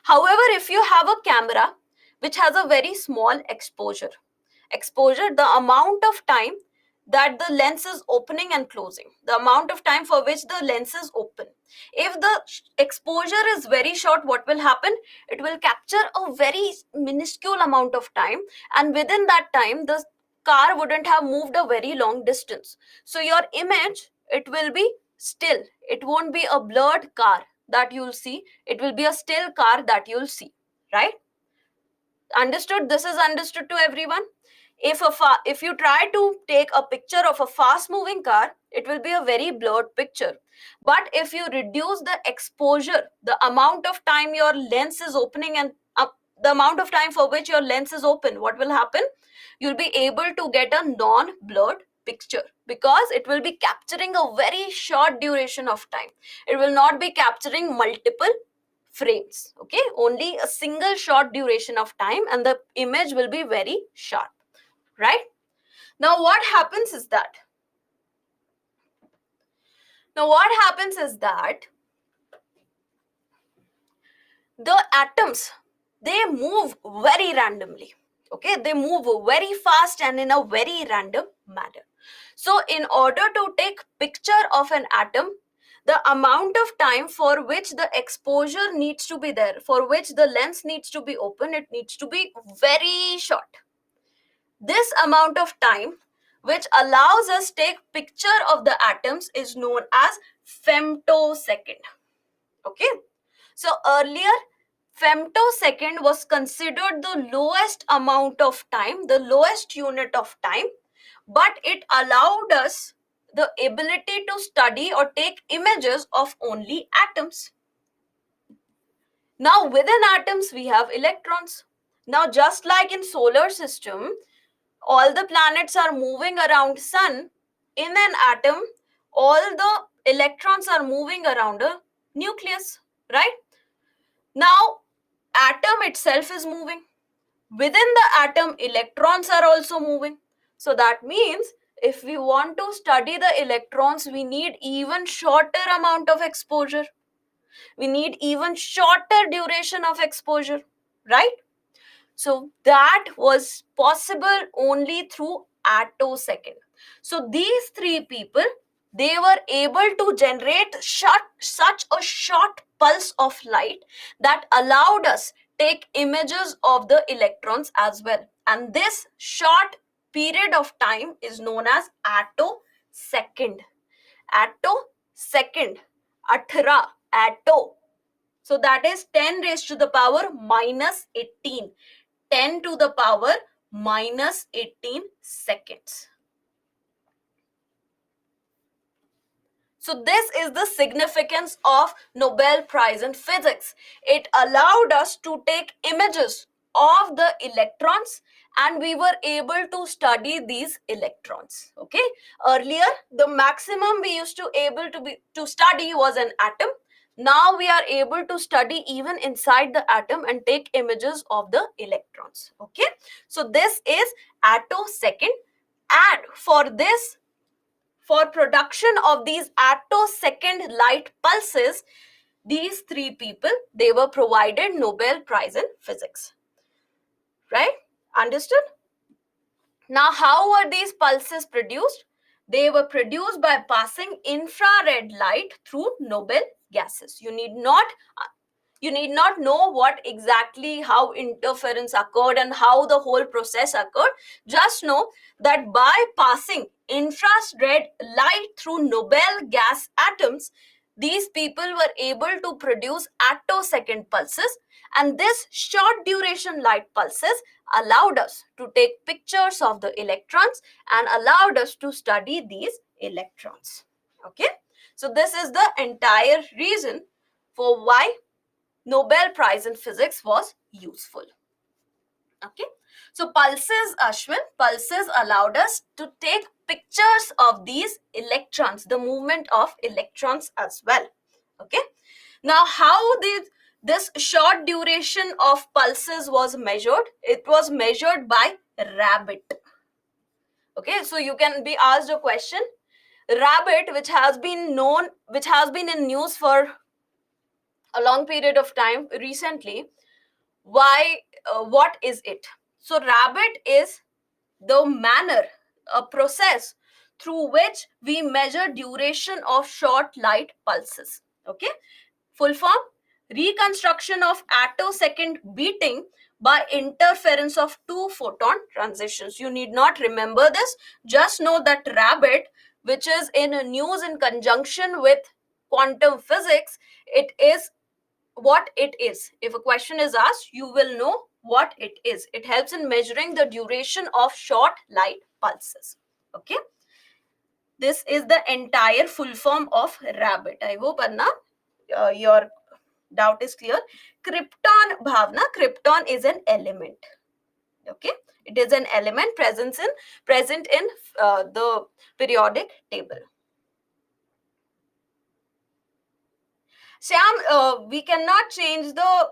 However, if you have a camera which has a very small exposure, the amount of time that the lens is opening and closing, the amount of time for which the lens is open. If the exposure is very short, what will happen? It will capture a very minuscule amount of time, and within that time, the car wouldn't have moved a very long distance. So your image, it will be still. It won't be a blurred car that you'll see. It will be a still car that you'll see, right? Understood? This is understood to everyone. If you try to take a picture of a fast moving car, it will be a very blurred picture. But if you reduce the exposure, the amount of time your lens is opening, and the amount of time for which your lens is open, what will happen? You'll be able to get a non-blurred picture, because it will be capturing a very short duration of time. It will not be capturing multiple frames. Okay, only a single short duration of time, and the image will be very sharp, right? Now what happens is that the atoms, they move very randomly. Okay, they move very fast and in a very random manner. So in order to take picture of an atom, the amount of time for which the exposure needs to be there, for which the lens needs to be open, it needs to be very short. This amount of time which allows us take picture of the atoms is known as femtosecond. Okay, so earlier femtosecond was considered the lowest amount of time, the lowest unit of time, but it allowed us the ability to study or take images of only atoms. Now within atoms we have electrons. Now just like in solar system, all the planets are moving around sun, in an atom all the electrons are moving around a nucleus, right? Now atom itself is moving. Within the atom, electrons are also moving. So that means if we want to study the electrons, we need even shorter amount of exposure. We need even shorter duration of exposure, right? So that was possible only through attosecond. So these three people, they were able to generate such a short pulse of light that allowed us take images of the electrons as well. And this short period of time is known as attosecond. Attosecond, 18, atto. So that is 10 raised to the power minus 18. 10 to the power minus 18 seconds. So this is the significance of Nobel Prize in Physics. It allowed us to take images of the electrons and we were able to study these electrons. Okay, earlier the maximum we used to able to study was an atom. Now we are able to study even inside the atom and take images of the electrons. Okay, so this is attosecond, and for production of these attosecond light pulses, these three people, they were provided Nobel Prize in Physics. Right? Understood? Now, how were these pulses produced? They were produced by passing infrared light through noble gases. You need not know what exactly how interference occurred and how the whole process occurred. Just know that by passing infrared light through noble gas atoms, these people were able to produce attosecond pulses, and this short duration light pulses allowed us to take pictures of the electrons and allowed us to study these electrons. Okay, so this is the entire reason for why Nobel Prize in Physics was useful. Okay, so pulses allowed us to take pictures of these electrons, the movement of electrons as well. Okay, now how this short duration of pulses was measured? It was measured by rabbit. Okay, so you can be asked a question. Rabbit, which has been in news for a long period of time recently, what is it? So rabbit is the manner, a process through which we measure duration of short light pulses. Okay, full form: reconstruction of attosecond beating by interference of two photon transitions. You need not remember this, just know that rabbit, which is in news in conjunction with quantum physics, it is what it is. If a question is asked, you will know what it is. It helps in measuring the duration of short light pulses. Okay, this is the entire full form of rabbit. I hope, Anna, your doubt is clear. Krypton, Bhavna, krypton is an element. Okay, it is an element present in the periodic table. Sam, we cannot change the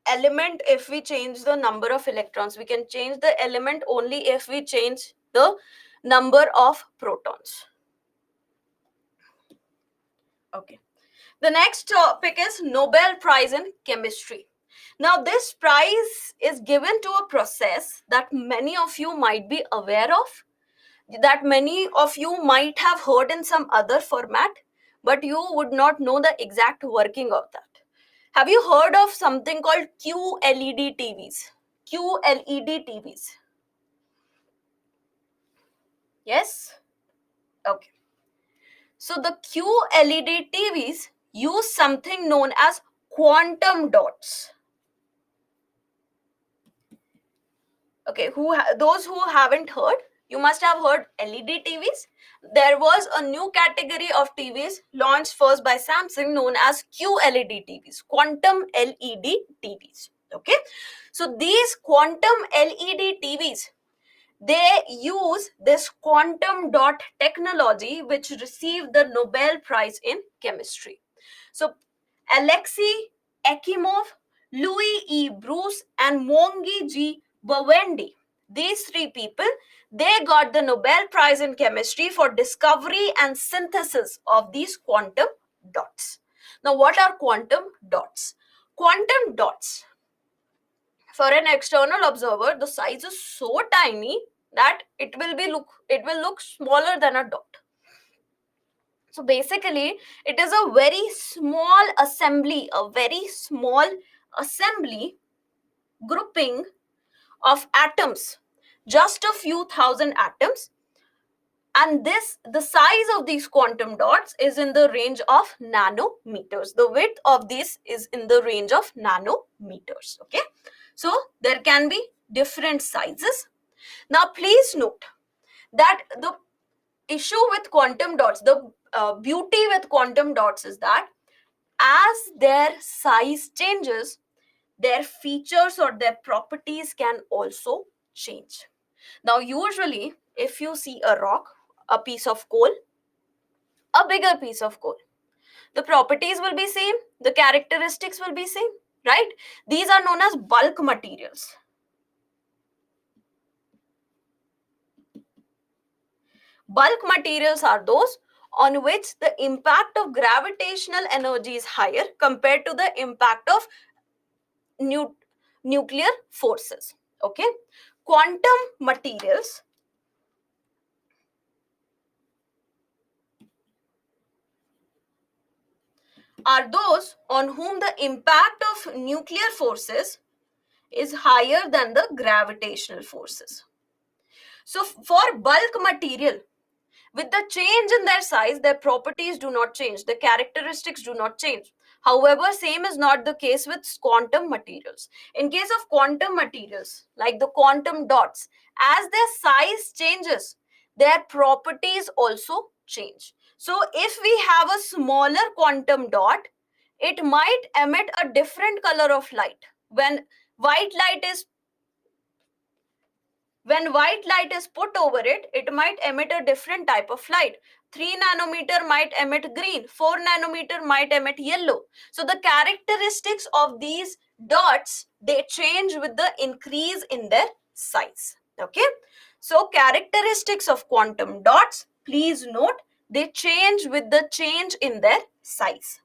element if we change the number of electrons. We can change the element only if we change the number of protons. Okay. The next topic is Nobel Prize in Chemistry. Now, this prize is given to a process that many of you might be aware of, that many of you might have heard in some other format, but you would not know the exact working of that. Have you heard of something called QLED TVs? QLED TVs. Yes? Okay. So the QLED TVs use something known as quantum dots. Okay, those who haven't heard, you must have heard LED TVs. There was a new category of TVs launched first by Samsung known as QLED TVs, quantum LED TVs. Okay, so these quantum LED TVs, they use this quantum dot technology which received the Nobel Prize in Chemistry. So Alexei Ekimov, Louis E. Bruce, and Mongi G. Bawendi, these three people, they got the Nobel Prize in Chemistry for discovery and synthesis of these quantum dots. Now, what are quantum dots? Quantum dots, for an external observer, the size is so tiny that it will look smaller than a dot. So basically, it is a very small assembly grouping of atoms, just a few thousand atoms, And the size of these quantum dots is in the range of nanometers. The width of this is in the range of nanometers. Okay, so there can be different sizes. Now please note that the issue with quantum dots, the beauty with quantum dots is that as their size changes, their features or their properties can also change. Now usually if you see a rock, a piece of coal, a bigger piece of coal, the properties will be same, the characteristics will be same, right? These are known as bulk materials. Bulk materials are those on which the impact of gravitational energy is higher compared to the impact of nuclear forces. Okay, quantum materials are those on whom the impact of nuclear forces is higher than the gravitational forces. So for bulk material, with the change in their size, their properties do not change, the characteristics do not change. However, same is not the case with quantum materials. In case of quantum materials, like the quantum dots, as their size changes, their properties also change. So if we have a smaller quantum dot, it might emit a different color of light. White light is when white light is put over it, it might emit a different type of light. 3 nanometer might emit green, 4 nanometer might emit yellow. So the characteristics of these dots, they change with the increase in their size. Okay. So characteristics of quantum dots, please note, they change with the change in their size.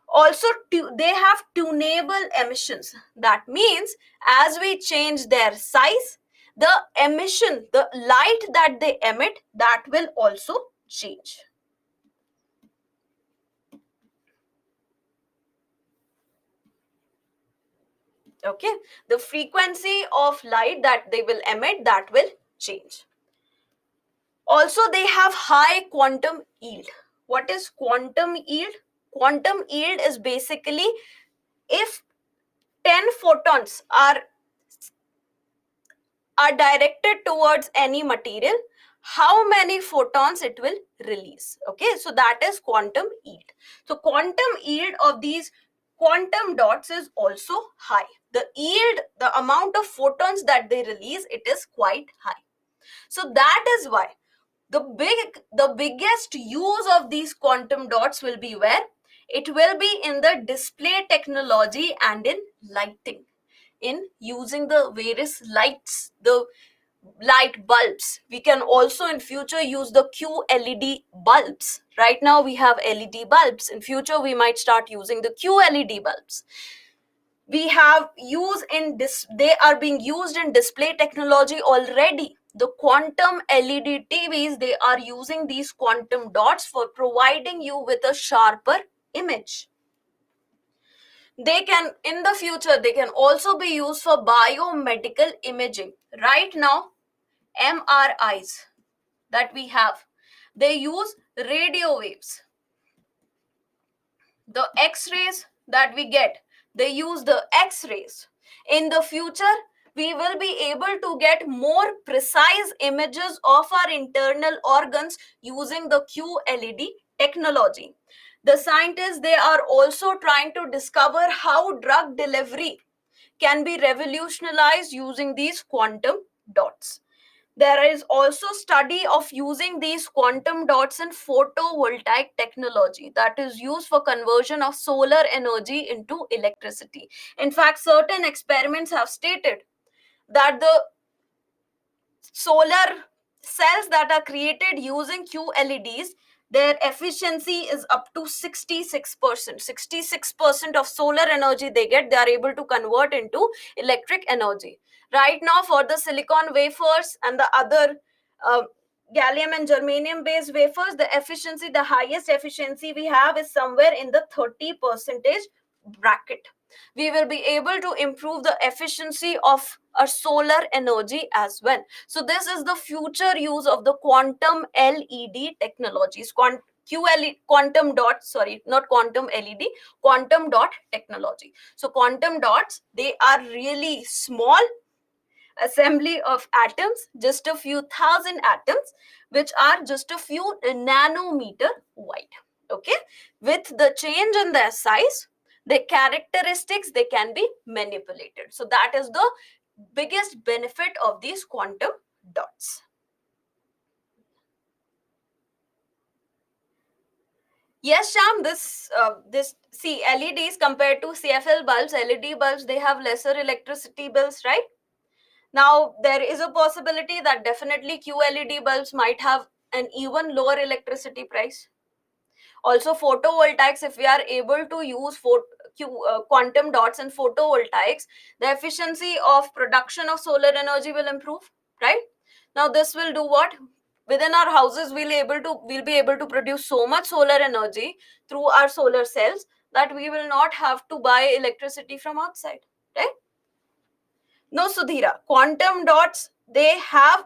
Also, they have tunable emissions. That means as we change their size, the emission, the light that they emit, that will also change. Okay, the frequency of light that they will emit, that will change. Also, they have high quantum yield. What is quantum yield? Quantum yield is basically if 10 photons are directed towards any material, how many photons it will release. Okay, so that is quantum yield. So quantum yield of these quantum dots is also high. The yield, the amount of photons that they release, it is quite high. So that is why the biggest use of these quantum dots will be where? It will be in the display technology and in lighting, in using the various lights, the light bulbs. We can also in future use the QLED bulbs. Right now we have LED bulbs. In future we might start using the QLED bulbs. We have used in this, they are being used in display technology already. The quantum LED TVs, they are using these quantum dots for providing you with a sharper image. They can, in the future, they can also be used for biomedical imaging. Right now, MRIs that we have, they use radio waves. The X-rays that we get, they use the X-rays. In the future, we will be able to get more precise images of our internal organs using the QLED technology. The scientists, they are also trying to discover how drug delivery can be revolutionized using these quantum dots. There is also study of using these quantum dots in photovoltaic technology that is used for conversion of solar energy into electricity. In fact, certain experiments have stated that the solar cells that are created using QLEDs, their efficiency is up to 66%. 66% of solar energy they get, they are able to convert into electric energy. Right now, for the silicon wafers and the other gallium and germanium based wafers, the efficiency, the highest efficiency we have is somewhere in the 30% bracket. We will be able to improve the efficiency of our solar energy as well. So this is the future use of the quantum LED technologies. Quantum dot, sorry, not quantum LED, quantum dot technology. So quantum dots, they are really small assembly of atoms, just a few thousand atoms, which are just a few nanometer wide. Okay, with the change in their size, their characteristics, they can be manipulated. So that is the biggest benefit of these quantum dots. Yes, Sham, this see, LEDs compared to CFL bulbs, LED bulbs, they have lesser electricity bills, right? Now, there is a possibility that definitely QLED bulbs might have an even lower electricity price. Also, photovoltaics, if we are able to use quantum dots in photovoltaics, the efficiency of production of solar energy will improve, right? Now, this will do what? Within our houses, we'll be able to produce so much solar energy through our solar cells that we will not have to buy electricity from outside, right? No, Sudhira. Quantum dots, they are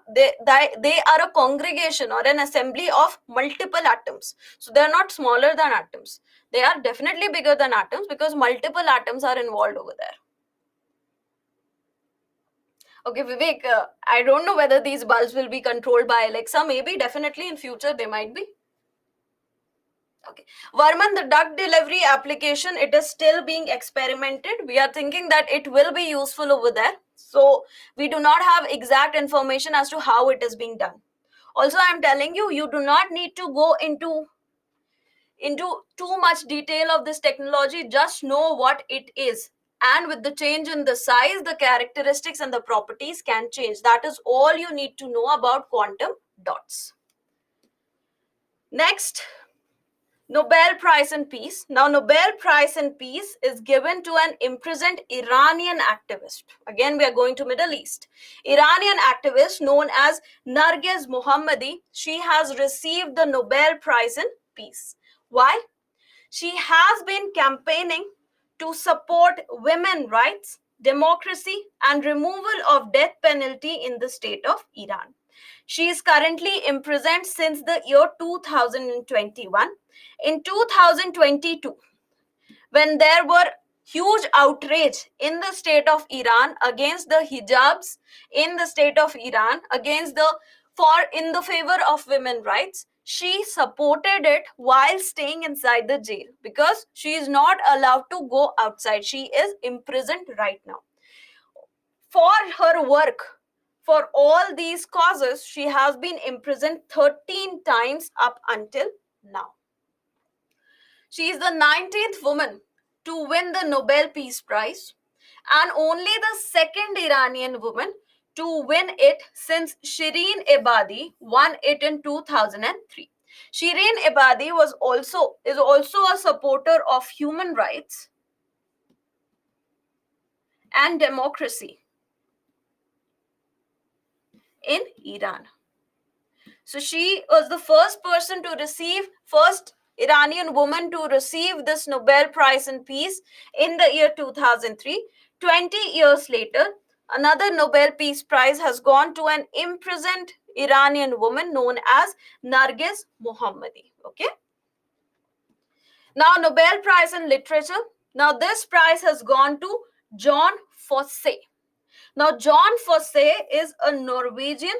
a congregation or an assembly of multiple atoms. So they are not smaller than atoms. They are definitely bigger than atoms because multiple atoms are involved over there. Okay, Vivek, I don't know whether these bulbs will be controlled by Alexa. Maybe, definitely in future they might be. Okay. Varman, the drug delivery application, it is still being experimented. We are thinking that it will be useful over there. So we do not have exact information as to how it is being done. Also, I'm telling you, you do not need to go into too much detail of this technology. Just know what it is. And with the change in the size, the characteristics and the properties can change. That is all you need to know about quantum dots. Next, Nobel Prize in Peace. Now, Nobel Prize in Peace is given to an imprisoned Iranian activist. Again, we are going to Middle East. Iranian activist known as Narges Mohammadi. She has received the Nobel Prize in Peace. Why? She has been campaigning to support women rights, democracy, and removal of death penalty in the state of Iran. She is currently imprisoned since the year 2021. In 2022, when there were huge outrage in the state of Iran against the hijabs in the state of Iran, against the in the favor of women rights, she supported it while staying inside the jail because she is not allowed to go outside. She is imprisoned right now. For her work, for all these causes, she has been imprisoned 13 times up until now. She is the 19th woman to win the Nobel Peace Prize and only the second Iranian woman to win it since Shireen Ebadi won it in 2003. Shireen Ebadi is also a supporter of human rights and democracy in Iran. So she was the first Iranian woman to receive this Nobel Prize in Peace in the year 2003. 20 years later, another Nobel Peace Prize has gone to an imprisoned Iranian woman known as Narges Mohammadi. Okay. Now, Nobel Prize in Literature. Now, this prize has gone to John Fosse. Now, John Fosse is a Norwegian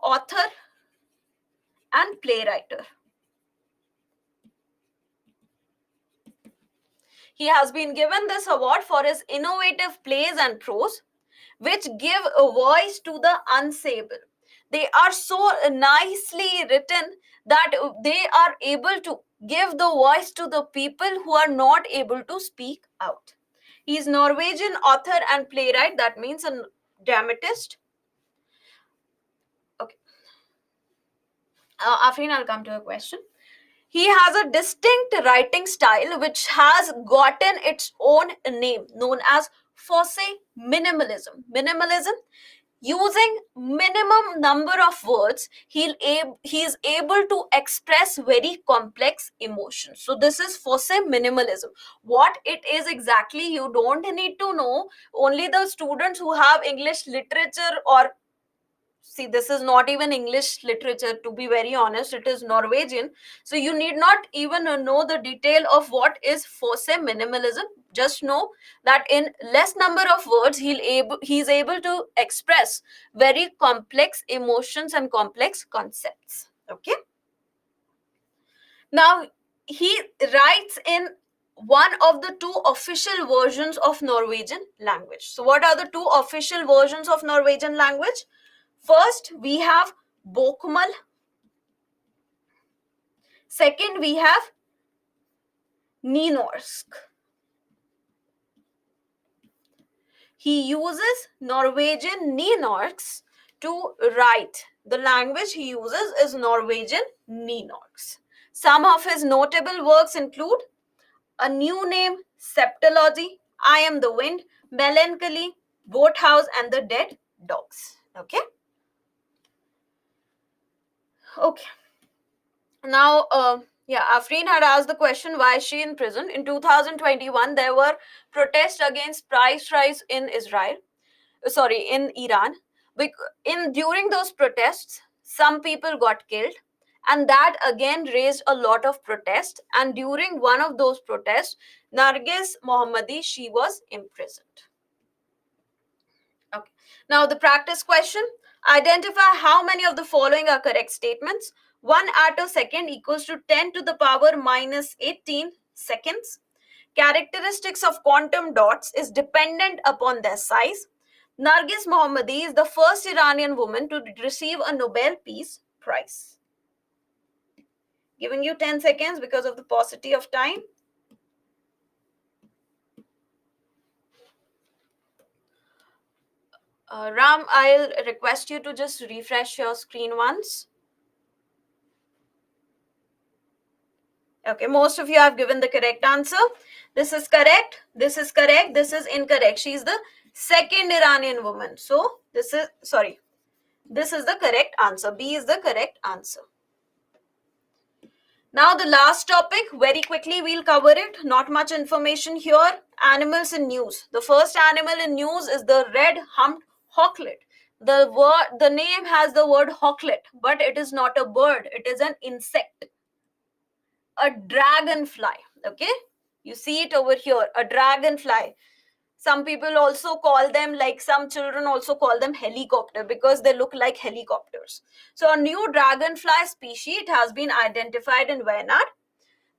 author and playwright. He has been given this award for his innovative plays and prose, which give a voice to the unsayable. They are so nicely written that they are able to give the voice to the people who are not able to speak out. He is Norwegian author and playwright, that means a dramatist. Okay. Afrin, I'll come to a question. He has a distinct writing style which has gotten its own name known as Fosse minimalism. Minimalism, Using minimum number of words, he is able to express very complex emotions. So this is fosse minimalism. What it is exactly, you don't need to know. Only the students who have English literature, or see, this is not even English literature, to be very honest, it is Norwegian. So you need not even know the detail of what is fosse minimalism. Just know that in less number of words, he's able to express very complex emotions and complex concepts. Okay. Now, he writes in one of the two official versions of Norwegian language. So what are the two official versions of Norwegian language? First, we have Bokmal. Second, we have Nynorsk. He uses Norwegian Nynorsk to write. The language he uses is Norwegian Nynorsk. Some of his notable works include A New Name, Septology, I Am the Wind, Melancholy, Boathouse, and the Dead Dogs. Okay. Okay. Now, yeah, Afreen had asked the question, why is she in prison? In 2021, there were protests against price rise in Israel, sorry, in Iran. During those protests, some people got killed, and that again raised a lot of protest. And during one of those protests, Nargis Mohammadi, she was imprisoned. Okay. Now the practice question. Identify how many of the following are correct statements. 1 attosecond equals to 10 to the power minus 18 seconds. Characteristics of quantum dots is dependent upon their size. Nargis Mohammadi is the first Iranian woman to receive a Nobel Peace Prize. Giving you 10 seconds because of the paucity of time. Ram, I'll request you to just refresh your screen once. Okay, most of you have given the correct answer. This is correct. This is correct. This is incorrect. She is the second Iranian woman. So this is, sorry, this is the correct answer. B is the correct answer. Now the last topic, very quickly we'll cover it. Not much information here. Animals in news. The first animal in news is the red-humped hawklet. The name has the word hawklet, but it is not a bird. It is an insect. A dragonfly. Okay, you see it over here, a dragonfly. Some people also call them, like some children also call them helicopter, because they look like helicopters. So a new dragonfly species, it has been identified in Wayanad.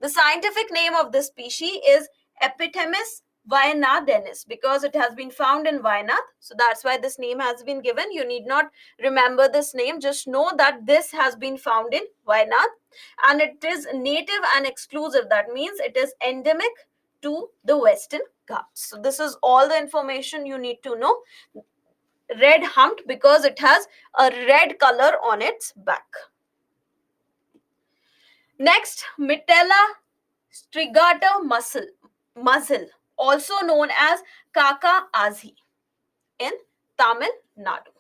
The scientific name of this species is Epithemys Wayanadensis, because it has been found in Wayanad. So that's why this name has been given. You need not remember this name. Just know that this has been found in Wayanad, and it is native and exclusive. That means it is endemic to the Western Ghats. So this is all the information you need to know. Red humped because it has a red color on its back. Next, Mitella strigata mussel, also known as Kaka Azi in Tamil Nadu.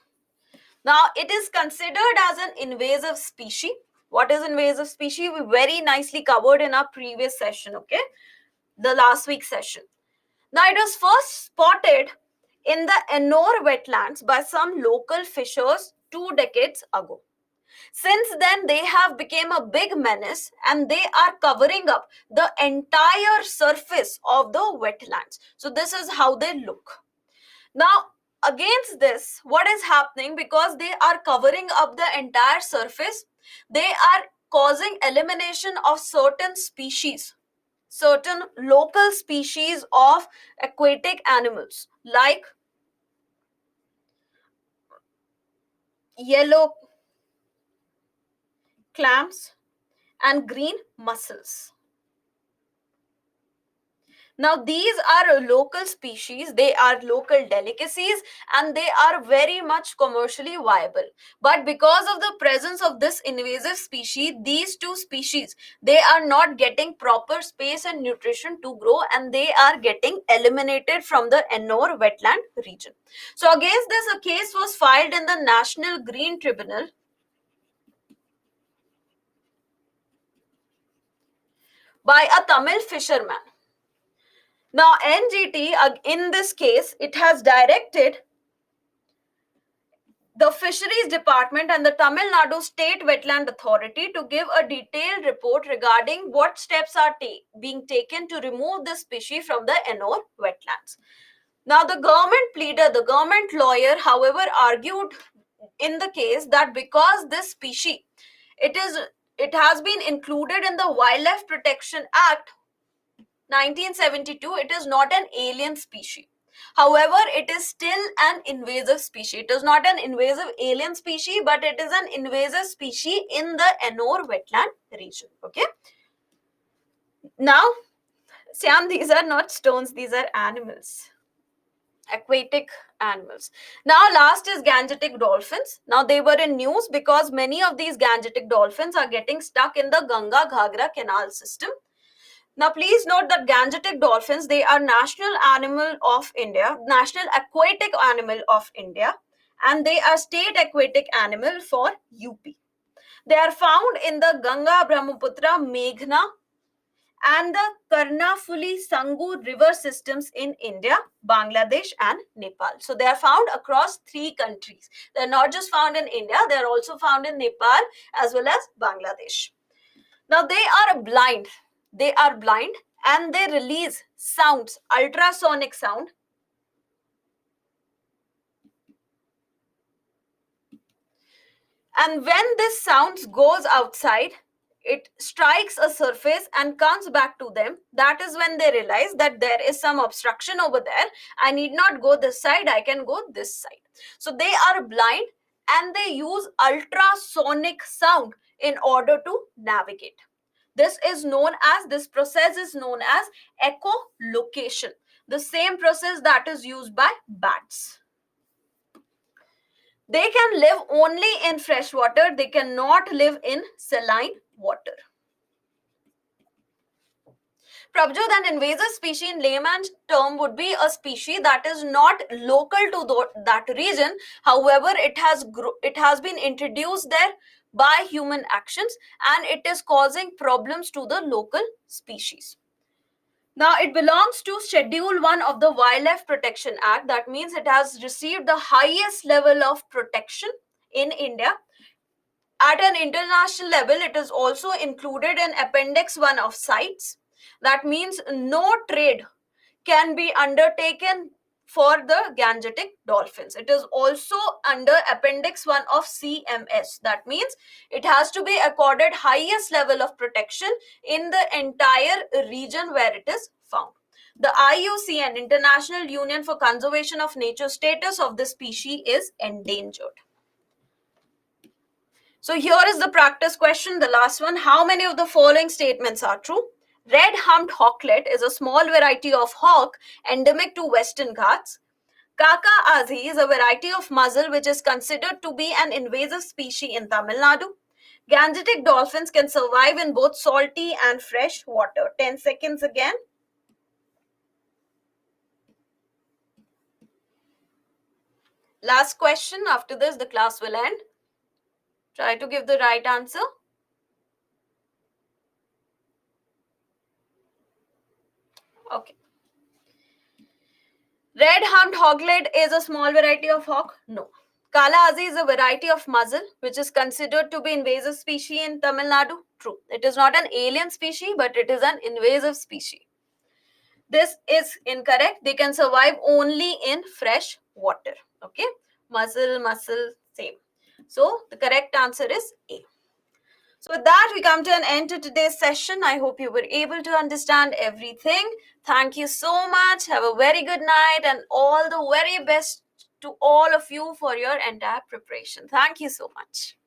Now, it is considered as an invasive species. What is invasive species? We very nicely covered in our previous session, okay? The last week's session. Now, it was first spotted in the Ennore wetlands by some local fishers 2 decades ago. Since then, they have become a big menace, and they are covering up the entire surface of the wetlands. So this is how they look. Now, against this, what is happening? Because they are covering up the entire surface, they are causing elimination of certain species, certain local species of aquatic animals like yellow clams and green mussels. Now, these are local species, they are local delicacies, and they are very much commercially viable. But because of the presence of this invasive species, these two species, they are not getting proper space and nutrition to grow, and they are getting eliminated from the Ennore wetland region. So against this, a case was filed in the National Green Tribunal by a Tamil fisherman. Now, NGT, in this case, it has directed the Fisheries Department and the Tamil Nadu State Wetland Authority to give a detailed report regarding what steps are being taken to remove the species from the Ennore wetlands. Now, the government pleader, the government lawyer, however, argued in the case that because this species, it has been included in the Wildlife Protection Act 1972, it is not an alien species. However, it is still an invasive species. It is not an invasive alien species, but it is an invasive species in the Ennore wetland region. Okay. Now, Syam, these are not stones, these are animals, aquatic animals. Now, last is Gangetic dolphins. Now, they were in news because many of these Gangetic dolphins are getting stuck in the Ganga Ghagra canal system. Now, please note that Gangetic dolphins, they are national animal of India, national aquatic animal of India, and they are state aquatic animal for UP. They are found in the Ganga, Brahmaputra, Meghna, and the Karnafuli Sangu river systems in India, Bangladesh, and Nepal. So they are found across 3 countries. They are not just found in India, they are also found in Nepal as well as Bangladesh. Now they are blind. They are blind and they release sounds, ultrasonic sound. And when this sound goes outside, it strikes a surface and comes back to them. That is when they realize that there is some obstruction over there. I need not go this side, I can go this side. So they are blind and they use ultrasonic sound in order to navigate. This process is known as echolocation, the same process that is used by bats. They can live only in fresh water. They cannot live in saline water. Prabjot, an invasive species in layman's term would be a species that is not local to that region. However, it has been introduced there by human actions and it is causing problems to the local species. Now, it belongs to Schedule 1 of the Wildlife Protection Act. That means it has received the highest level of protection in India. At an international level, it is also included in Appendix 1 of CITES. That means no trade can be undertaken for the Gangetic dolphins. It is also under Appendix 1 of CMS. That means it has to be accorded highest level of protection in the entire region where it is found. The IUCN, International Union for Conservation of Nature, status of the species is endangered. So here is the practice question, the last one. How many of the following statements are true? Red-humped hawklet is a small variety of hawk endemic to Western Ghats. Kaka azi is a variety of mussel which is considered to be an invasive species in Tamil Nadu. Gangetic dolphins can survive in both salty and fresh water. 10 seconds again. Last question. After this, the class will end. Try to give the right answer. Okay. Red-humped hawklet is a small variety of hawk? No. Kala azi is a variety of mussel which is considered to be invasive species in Tamil Nadu? True. It is not an alien species, but it is an invasive species. This is incorrect. They can survive only in fresh water. Okay. Mussel, same. So the correct answer is A. So with that, we come to an end to today's session. I hope you were able to understand everything. Thank you so much. Have a very good night and all the very best to all of you for your entire preparation. Thank you so much.